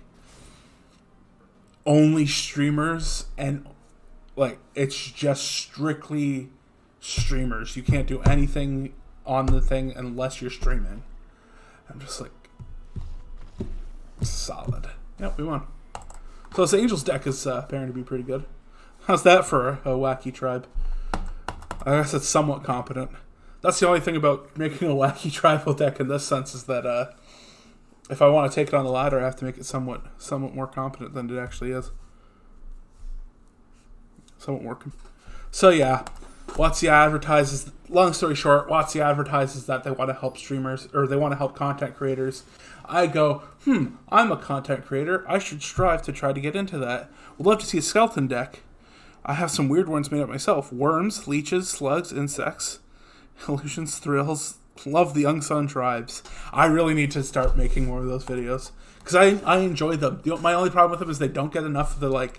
only streamers and like it's just strictly streamers. You can't do anything on the thing unless you're streaming. I'm just like solid. Yep, we won. So this Angels deck is appearing to be pretty good. How's that for a wacky tribe? I guess it's somewhat competent. That's the only thing about making a wacky tribal deck in this sense is that if I want to take it on the ladder, I have to make it somewhat more competent than it actually is. Somewhat working. So yeah, WotC advertises. Long story short, WotC advertises that they want to help streamers or they want to help content creators. I go, I'm a content creator. I should strive to try to get into that. Would love to see a skeleton deck. I have some weird ones made up myself. Worms, leeches, slugs, insects, illusions, thrills. Love the Unsung Tribes. I really need to start making more of those videos because I enjoy them. My only problem with them is they don't get enough of the like.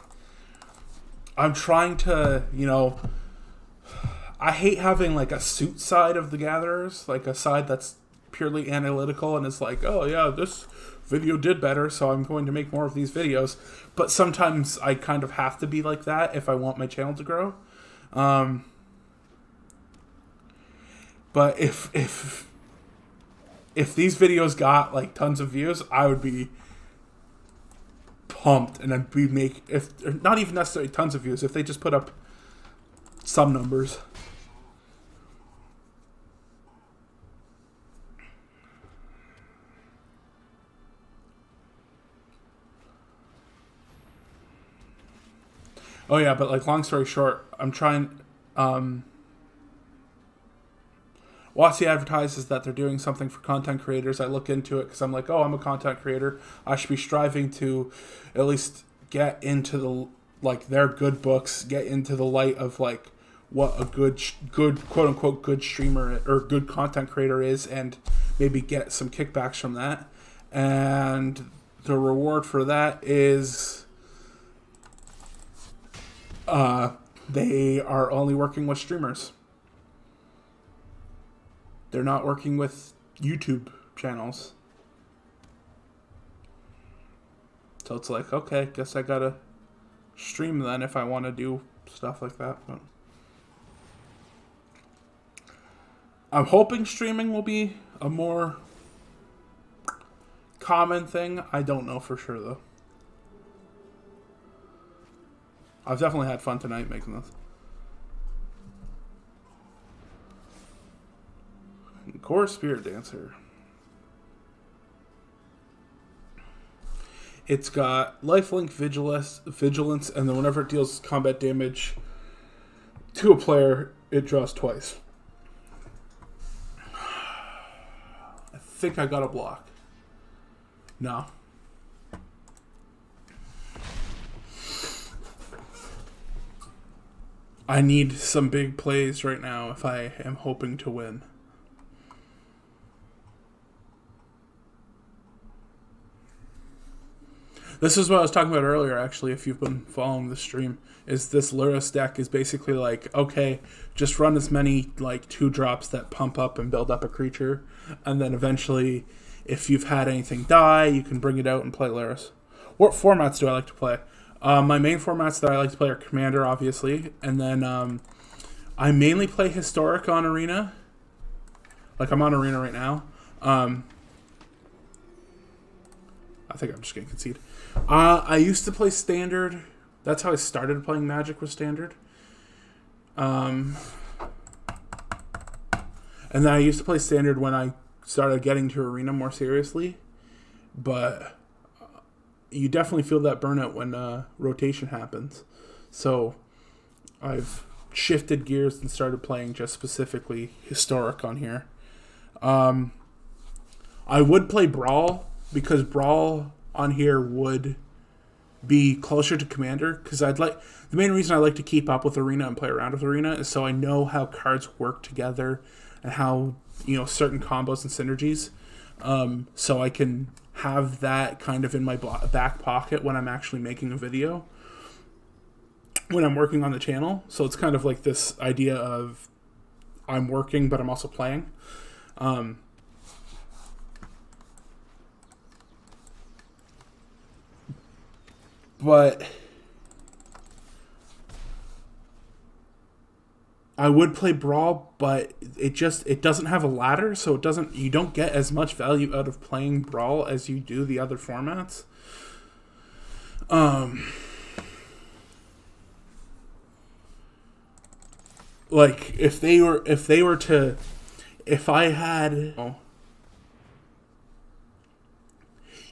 I'm trying to, I hate having like a suit side of the gatherers, like a side that's purely analytical and is like, oh yeah, this video did better, so I'm going to make more of these videos. But sometimes I kind of have to be like that if I want my channel to grow. But if these videos got like tons of views, I would be pumped, and I'd be not even necessarily tons of views, if they just put up some numbers. Oh yeah, but like long story short, I'm trying. WotC advertises that they're doing something for content creators. I look into it because I'm like, oh, I'm a content creator. I should be striving to at least get into the like their good books, get into the light of like what a good quote unquote good streamer or good content creator is, and maybe get some kickbacks from that. And the reward for that is they are only working with streamers. They're not working with YouTube channels. So it's like, okay, guess I gotta stream then if I want to do stuff like that. But I'm hoping streaming will be a more common thing. I don't know for sure, though. I've definitely had fun tonight making this. Core Spirit Dancer. It's got lifelink, vigilance, and then whenever it deals combat damage to a player, it draws twice. think I got a block. No. I need some big plays right now if I am hoping to win. This is what I was talking about earlier, actually, if you've been following the stream, is this Lurrus deck is basically like, okay, just run as many, like, 2-drops that pump up and build up a creature, and then eventually, if you've had anything die, you can bring it out and play Lurrus. What formats do I like to play? My main formats that I like to play are Commander, obviously, and then I mainly play Historic on Arena. Like, I'm on Arena right now. I think I'm just going to concede. I used to play Standard. That's how I started playing Magic, with Standard. And then I used to play Standard when I started getting to Arena more seriously. But you definitely feel that burnout when rotation happens. So I've shifted gears and started playing just specifically Historic on here. I would play Brawl, because Brawl on here would be closer to Commander, because the main reason I like to keep up with Arena and play around with Arena is so I know how cards work together and how, certain combos and synergies, so I can have that kind of in my back pocket when I'm actually making a video, when I'm working on the channel. So it's kind of like this idea of I'm working but I'm also playing. But I would play Brawl, but it doesn't have a ladder, so you don't get as much value out of playing Brawl as you do the other formats. Like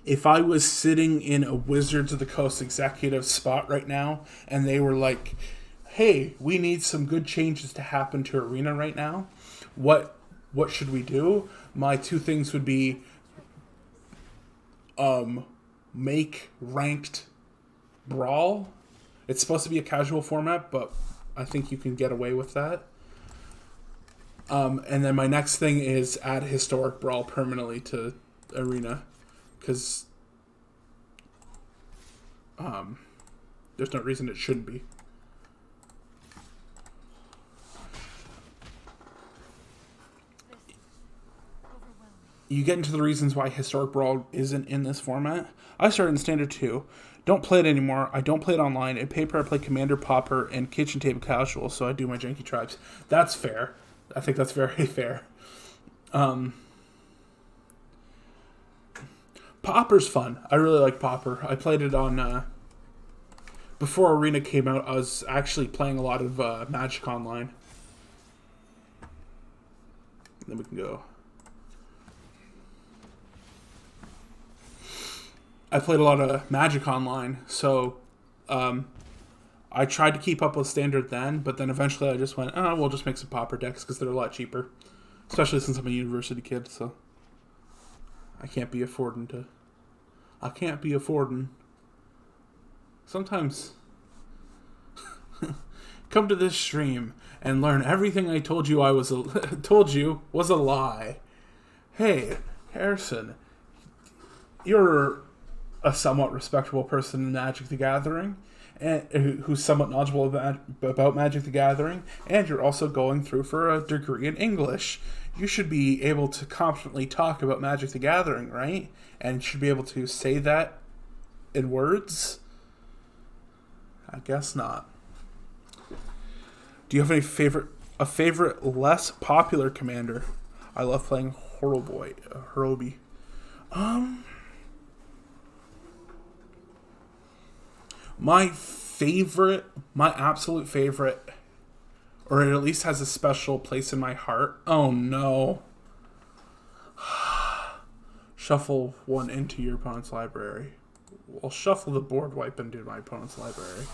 if I was sitting in a Wizards of the Coast executive spot right now, and they were like, hey, we need some good changes to happen to Arena right now. What should we do? My two things would be make ranked Brawl. It's supposed to be a casual format, but I think you can get away with that. And then my next thing is add Historic Brawl permanently to Arena, because there's no reason it shouldn't be. You get into the reasons why Historic Brawl isn't in this format. I started in Standard 2. Don't play it anymore. I don't play it online. In paper, I play Commander, Pauper, and Kitchen Table Casual, so I do my janky tribes. That's fair. I think that's very fair. Pauper's fun. I really like Pauper. I played it on... before Arena came out, I was actually playing a lot of Magic Online. Then we can go... I played a lot of Magic Online, so I tried to keep up with Standard then, but then eventually I just went, we'll just make some Pauper decks because they're a lot cheaper. Especially since I'm a university kid, so I can't be affording. Sometimes come to this stream and learn everything I told you was a lie. Hey, Harrison, you're a somewhat respectable person in Magic the Gathering, and who's somewhat knowledgeable about Magic the Gathering, and you're also going through for a degree in English. You should be able to confidently talk about Magic the Gathering, right? And should be able to say that in words? I guess not. Do you have any favorite less popular commander? I love playing Horobi. My absolute favorite, or it at least has a special place in my heart. Oh no. Shuffle one into your opponent's library. I'll shuffle the board wipe into my opponent's library.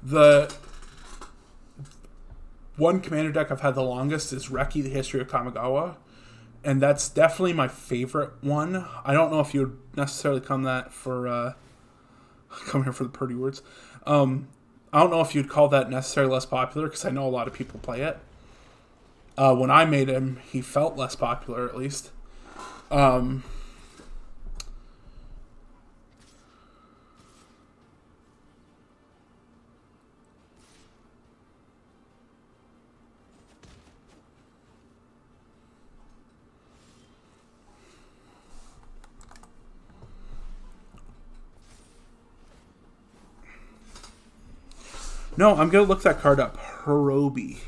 The one commander deck I've had the longest is Reki, the History of Kamigawa, and that's definitely my favorite one. I don't know if you would necessarily come that for come here for the pretty words. I don't know if you'd call that necessarily less popular because I know a lot of people play it. When I made him, he felt less popular at least. No, I'm going to look that card up. Hirobi.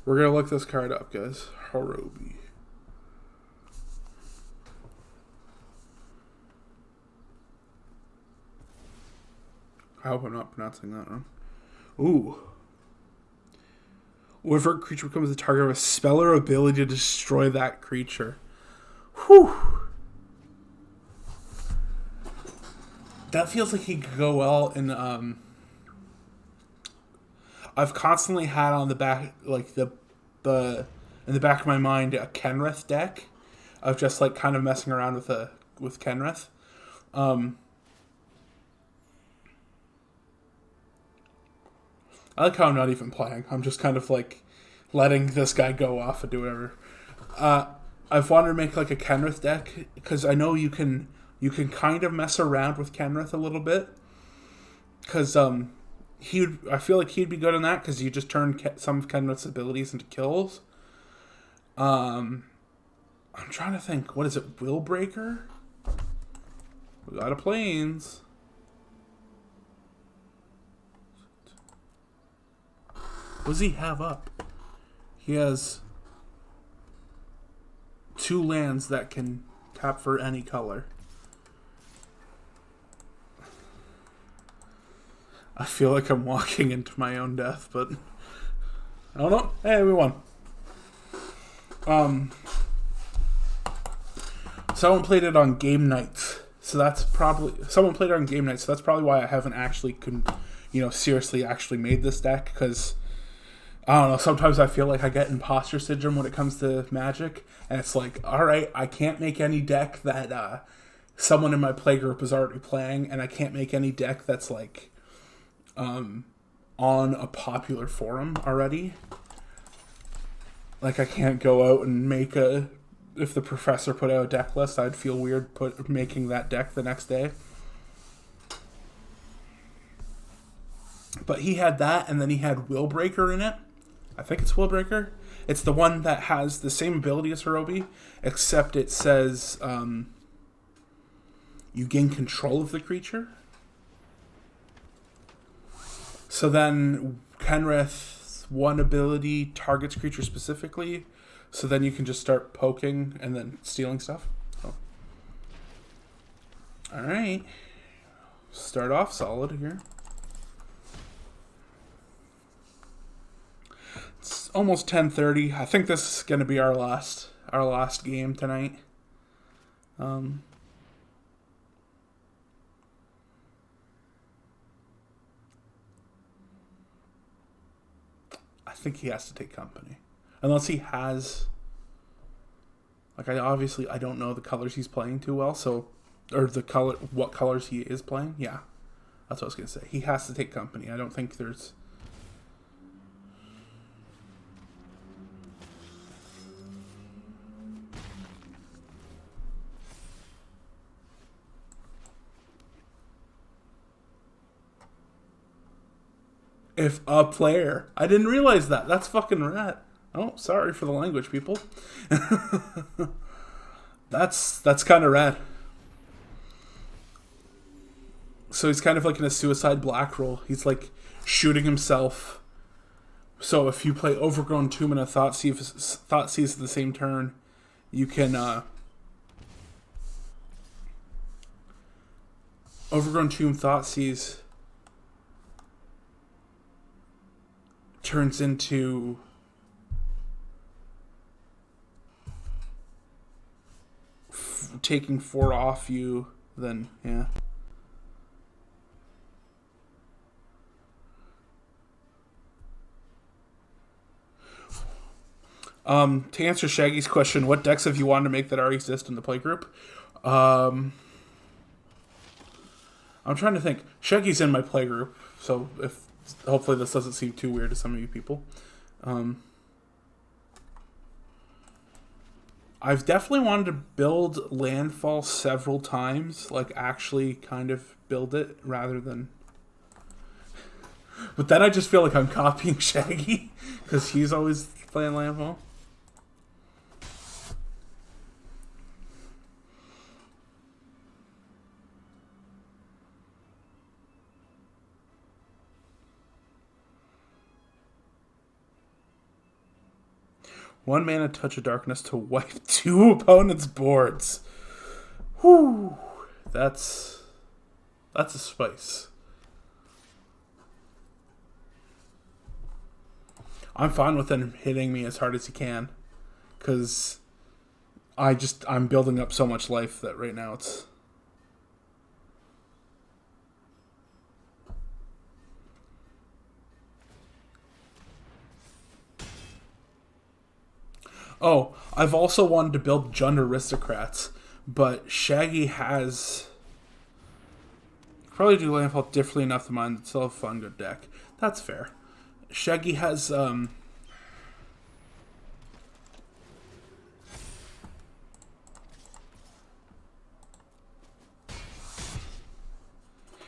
We're going to look this card up, guys. Hirobi. I hope I'm not pronouncing that wrong. Ooh. Whenever a creature becomes the target of a spell or ability to destroy that creature. Whew. That feels like he could go well in I've constantly had on the back like the in the back of my mind a Kenrith deck of just like kind of messing around with Kenrith. I like how I'm not even playing. I'm just kind of like letting this guy go off and do whatever. I've wanted to make like a Kenrith deck because I know you can kind of mess around with Kenrith a little bit because I feel like he'd be good in that because you just turn some of Kenrith's abilities into kills. I'm trying to think. What is it? Willbreaker? We got a Plains. What does he have up? He has 2 lands that can tap for any color. I feel like I'm walking into my own death, but I don't know. Hey, we won. Someone played it on game nights, so that's probably why I haven't actually seriously actually made this deck because I don't know. Sometimes I feel like I get imposter syndrome when it comes to Magic, and it's like, all right, I can't make any deck that someone in my playgroup is already playing, and I can't make any deck that's like on a popular forum already. Like I can't go out and make if the professor put out a deck list, I'd feel weird making that deck the next day. But he had that, and then he had Willbreaker in it. I think it's Willbreaker. It's the one that has the same ability as Hirobi, except it says you gain control of the creature. So then Kenrith's one ability targets creature specifically, so then you can just start poking and then stealing stuff. Oh. Alright. Start off solid here. It's almost 10:30. I think this is going to be our last game tonight. I think he has to take company. Unless he has... Like, I don't know the colors he's playing too well, so... Or what colors he is playing. Yeah. That's what I was going to say. He has to take company. I don't think there's... If a player. I didn't realize that. That's fucking rad. Oh, sorry for the language, people. That's kind of rad. So he's kind of like in a suicide black roll. He's like shooting himself. So if you play Overgrown Tomb and a Thoughtseize at the same turn, you can Overgrown Tomb Thoughtseize turns into taking 4 off you, then yeah. To answer Shaggy's question, what decks have you wanted to make that already exist in the playgroup? I'm trying to think. Shaggy's in my playgroup, so if hopefully this doesn't seem too weird to some of you people. I've definitely wanted to build Landfall several times, like actually kind of build it rather than... But then I just feel like I'm copying Shaggy because he's always playing Landfall. One mana Touch of Darkness to wipe 2 opponents' boards. Whew. That's a spice. I'm fine with him hitting me as hard as he can. Because I'm building up so much life that right now it's... Oh, I've also wanted to build Jund Aristocrats, but Shaggy has... Probably do Landfall differently enough to mine, it's still a fun, good deck. That's fair. Shaggy has...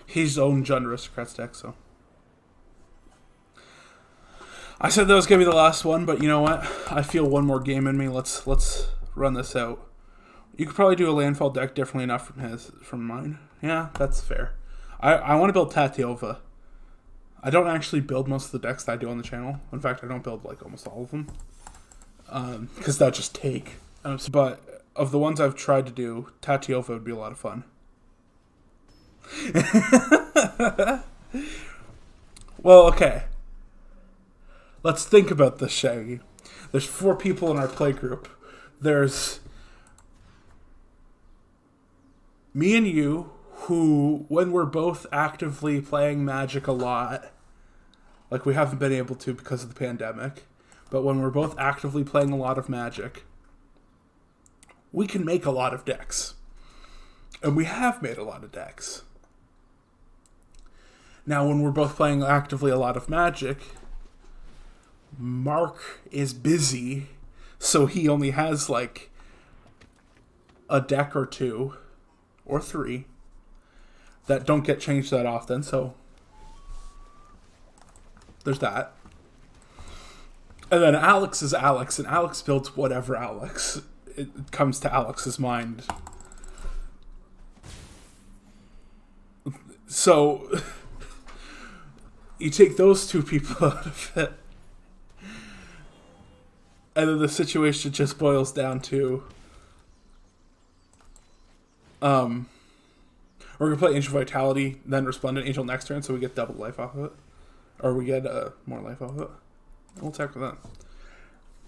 his own Jund Aristocrats deck, so... I said that was gonna be the last one, but you know what? I feel one more game in me. Let's run this out. You could probably do a Landfall deck differently enough from mine. Yeah, that's fair. I want to build Tatyova. I don't actually build most of the decks that I do on the channel. In fact, I don't build like almost all of them because that just take. But of the ones I've tried to do, Tatyova would be a lot of fun. Well, okay. Let's think about this, Shaggy. There's 4 people in our playgroup. There's me and you, who, when we're both actively playing Magic a lot, like we haven't been able to because of the pandemic, but when we're both actively playing a lot of Magic, we can make a lot of decks. And we have made a lot of decks. Now, when we're both playing actively a lot of Magic... Mark is busy, so he only has like a deck or 2 or 3 that don't get changed that often, so there's that. And then Alex is Alex, and Alex builds whatever it comes to Alex's mind. So you take those 2 people out of it, and then the situation just boils down to we're going to play Angel Vitality, then Resplendent Angel next turn, so we get double life off of it. Or we get more life off of it. We'll tackle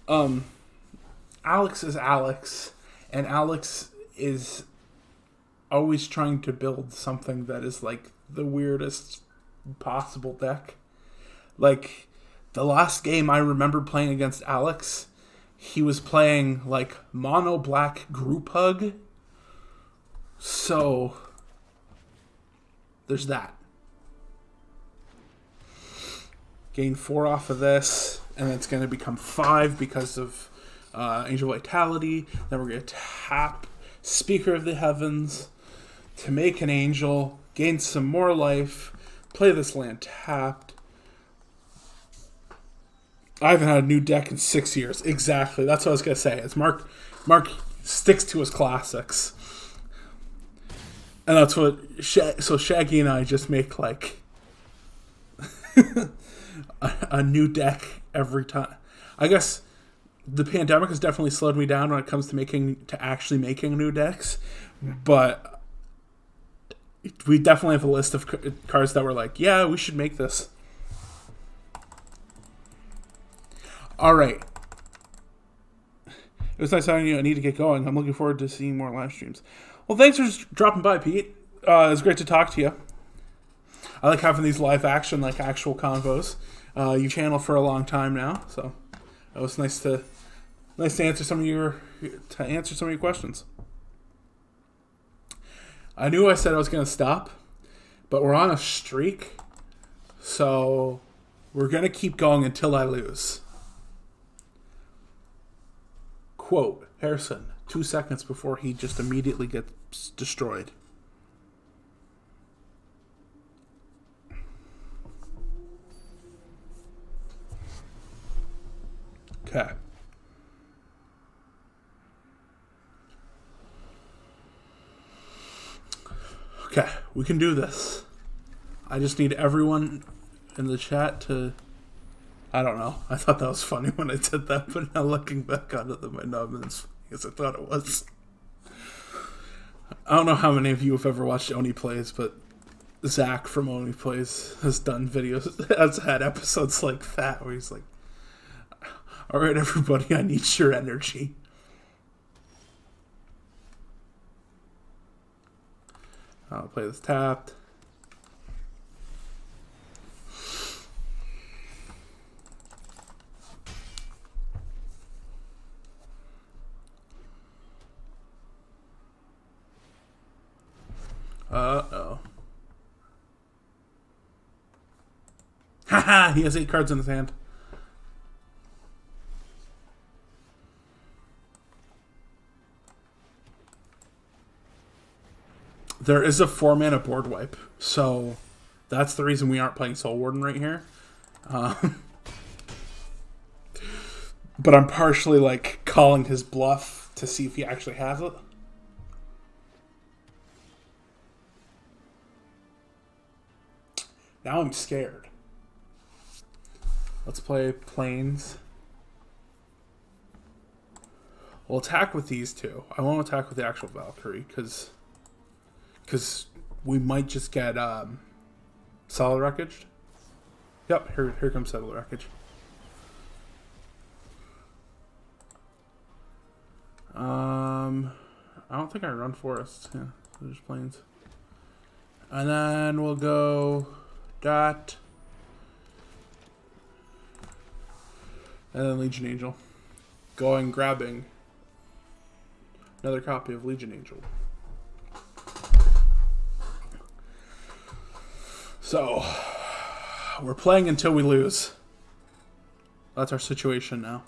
that. Alex is Alex, and Alex is always trying to build something that is like the weirdest possible deck. Like, the last game I remember playing against Alex... He was playing, like, mono black group hug. So, there's that. Gain 4 off of this, and it's going to become 5 because of Angel Vitality. Then we're going to tap Speaker of the Heavens to make an angel, gain some more life, play this land tapped. I haven't had a new deck in 6 years. Exactly. That's what I was going to say. It's Mark sticks to his classics. And that's what... So Shaggy and I just make, like... a new deck every time. I guess the pandemic has definitely slowed me down when it comes to actually making new decks. But we definitely have a list of cards that were like, yeah, we should make this. All right. It was nice having you. I need to get going. I'm looking forward to seeing more live streams. Well, thanks for dropping by, Pete. It was great to talk to you. I like having these live action, like actual convos. You channeled for a long time now, so it was nice to answer some of your questions. I knew I said I was going to stop, but we're on a streak, so we're going to keep going until I lose. Quote, Harrison, 2 seconds before he just immediately gets destroyed. Okay. Okay, we can do this. I just need everyone in the chat to... I don't know. I thought that was funny when I did that, but now looking back on it, that might not have been as funny as I thought it was. I don't know how many of you have ever watched Oni Plays, but Zach from Oni Plays has done videos, has had episodes like that, where he's like, alright everybody, I need your energy. I'll play this tapped. Uh-oh. Haha, he has 8 cards in his hand. There is a 4-mana board wipe, so that's the reason we aren't playing Soul Warden right here. But I'm partially like calling his bluff to see if he actually has it. Now I'm scared. Let's play Plains. We'll attack with these two. I won't attack with the actual Valkyrie, because we might just get Solid Wreckage. Yep, here comes Solid Wreckage. I don't think I run Forests. Yeah, so just Plains. And then we'll go that. And then Legion Angel. Grabbing another copy of Legion Angel. So, we're playing until we lose. That's our situation now.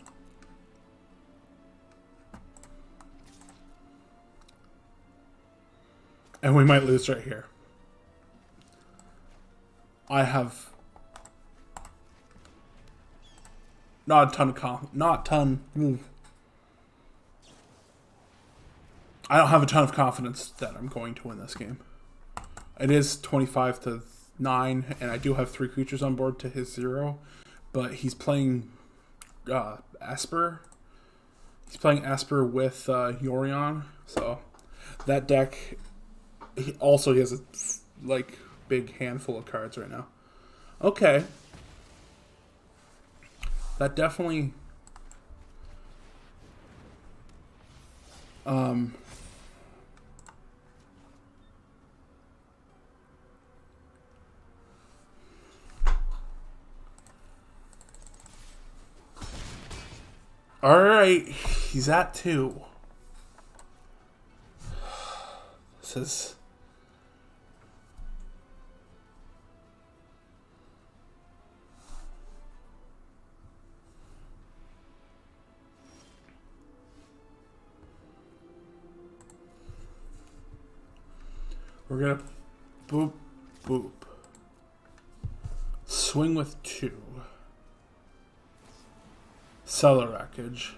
And we might lose right here. I have not a ton of I don't have a ton of confidence that I'm going to win this game. It is 25-9, and I do have 3 creatures on board to his 0, but he's playing Esper. He's playing Esper with Yorion, so that deck. He has a big handful of cards right now. Okay, that definitely. All right, he's at 2. This is. We're gonna boop, boop. Swing with 2. Cellar Wreckage.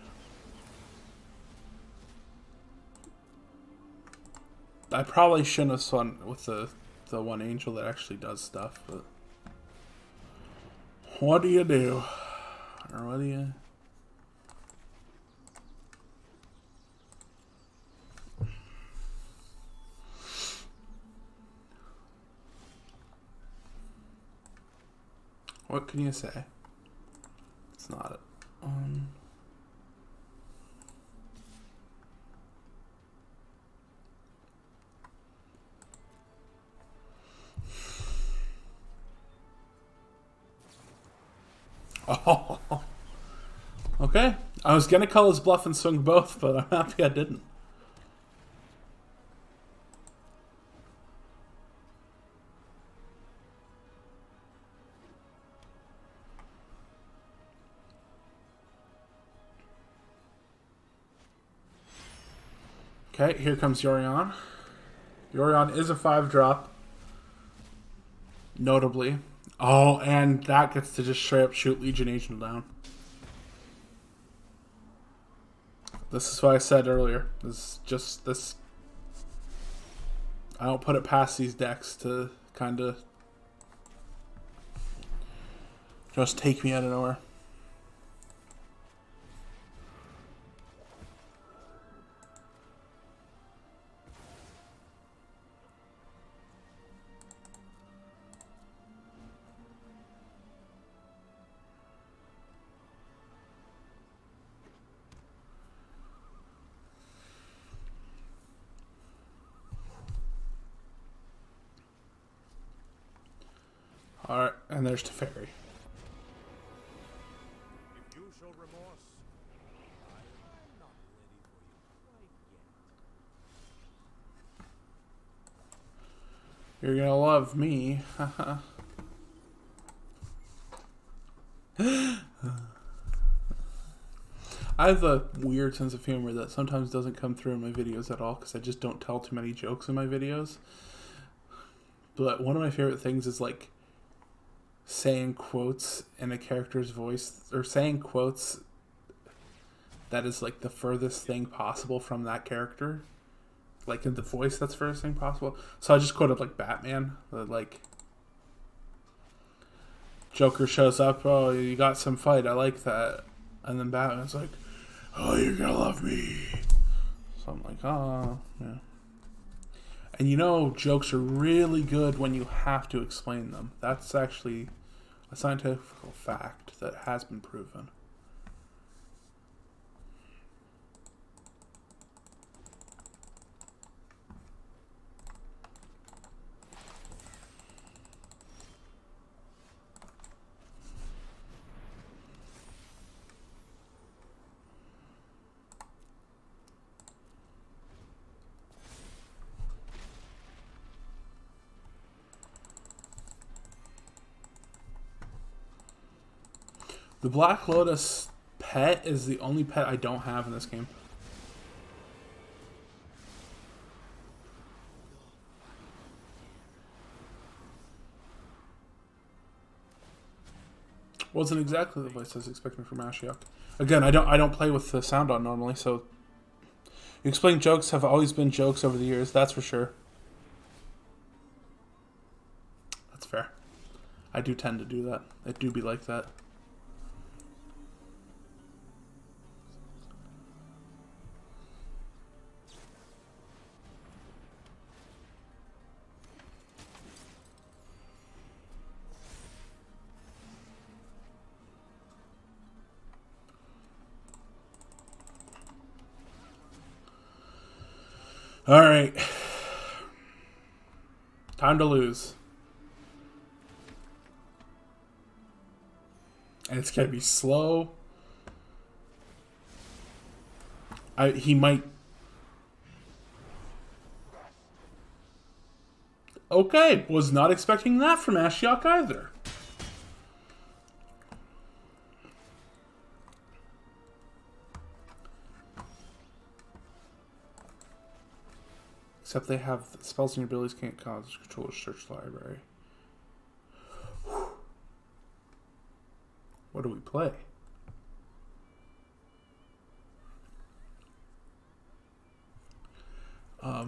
I probably shouldn't have swung with the one angel that actually does stuff, but what do you do? Or what do you... What can you say? It's not it. Oh, okay. I was gonna call his bluff and swing both, but I'm happy I didn't. Okay, here comes Yorion. Yorion is a 5-drop. Notably. Oh, and that gets to just straight up shoot Legion Angel down. This is what I said earlier. This is just this. I don't put it past these decks to kind of just take me out of nowhere. Alright, and there's Teferi. If you show remorse, I'm not ready for you quite yet. You're gonna love me. I have a weird sense of humor that sometimes doesn't come through in my videos at all because I just don't tell too many jokes in my videos. But one of my favorite things is like saying quotes in a character's voice, or saying quotes that is like the furthest thing possible from that character, like in the voice that's furthest thing possible. So I just quoted like Batman, like Joker shows up, oh, you got some fight, I like that, and then Batman's like, oh, you're gonna love me. So I'm like, oh, yeah. And you know, jokes are really good when you have to explain them. That's actually a scientific fact that has been proven. The Black Lotus pet is the only pet I don't have in this game. Wasn't exactly the voice I was expecting from Ashiok. Again, I don't play with the sound on normally, so explain jokes have always been jokes over the years, that's for sure. That's fair. I do tend to do that. I do be like that. All right. Time to lose. And it's going to be slow. He might... Okay, was not expecting that from Ashiok either. Except they have spells and abilities can't cause control search library. What do we play?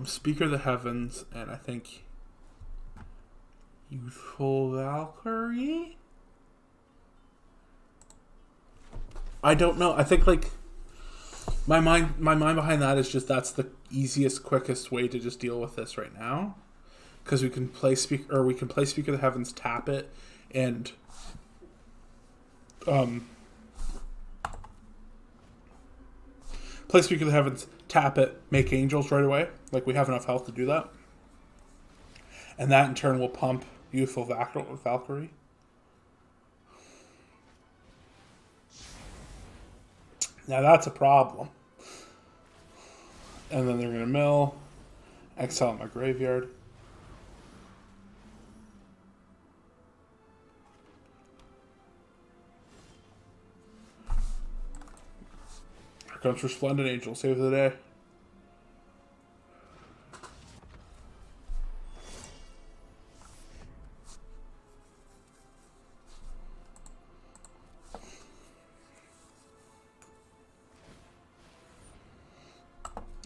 Speaker of the Heavens, and I think Youthful Valkyrie? I don't know. I think like my mind behind that is just that's the easiest, quickest way to just deal with this right now, because we can play Speaker of the Heavens, tap it, and play Speaker of the Heavens, tap it, make angels right away. Like we have enough health to do that, and that in turn will pump Youthful Valkyrie. Now that's a problem. And then they're going to mill. Exile my graveyard. Here comes Resplendent Angel. Save the day.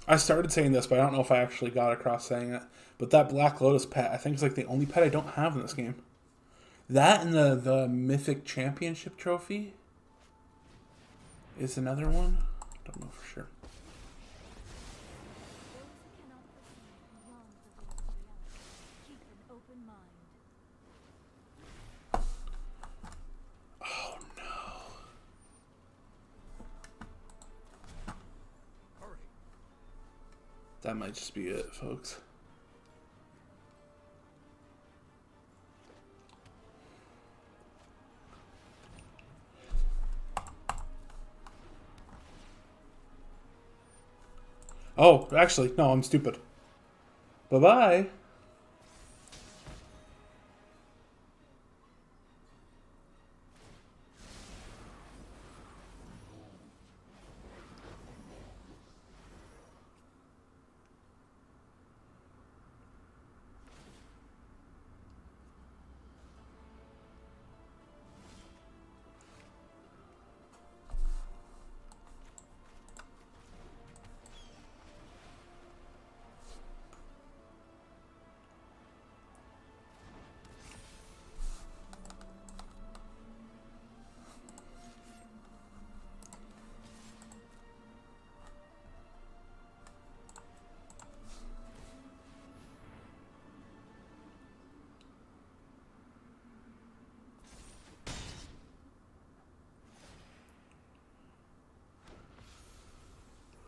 I started saying this, but I don't know if I actually got across saying it. But that Black Lotus pet, I think, is like the only pet I don't have in this game. That and the Mythic Championship trophy is another one. Don't know for sure. Oh no. Hurry. That might just be it, folks. Oh, actually, no, I'm stupid. Bye-bye.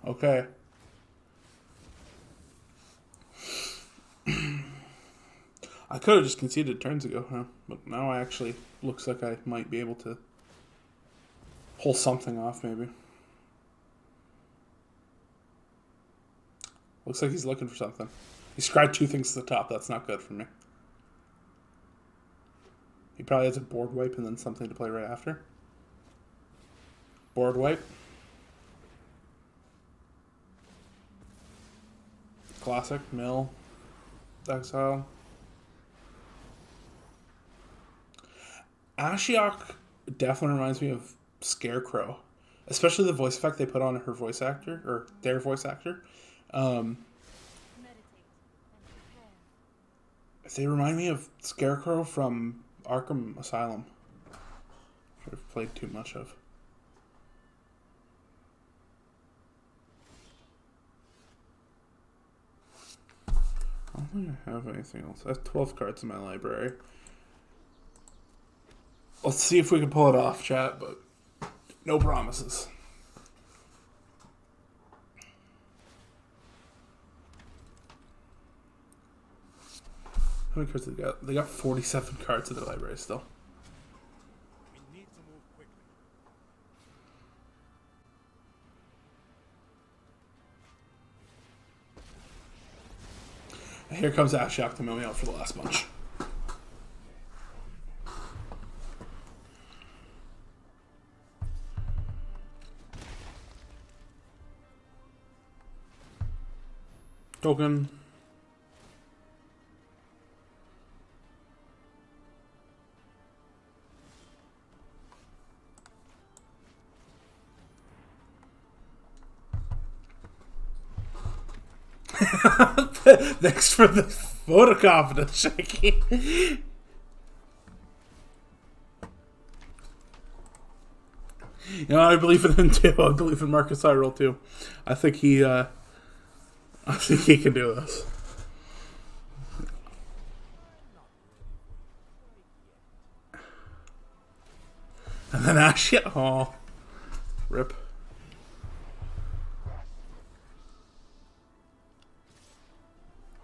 Okay. I could have just conceded turns ago, huh? But now I actually looks like I might be able to pull something off, maybe. Looks like he's looking for something. He scribed 2 things to the top. That's not good for me. He probably has a board wipe and then something to play right after. Board wipe. Classic, mill, exile. Ashiok definitely reminds me of Scarecrow, especially the voice effect they put on her voice actor, or their voice actor. They remind me of Scarecrow from Arkham Asylum, which I've played too much of. I don't think I have anything else. I have 12 cards in my library. Let's see if we can pull it off, chat, but no promises. How many cards do they got? They got 47 cards in their library still. We need to move quickly. And here comes Ashiok to mill me out for the last bunch. Token. Thanks for the vote of confidence, Shaky. You know, I believe in him too. I believe in Marcus Cyril too. I think he can do this. And then Ashiok. Oh, rip.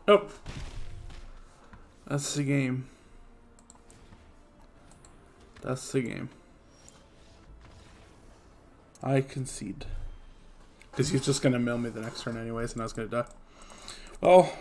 Oh, that's the game. That's the game. I concede. Because he's just going to mill me the next turn anyways, and I was going to die. Well,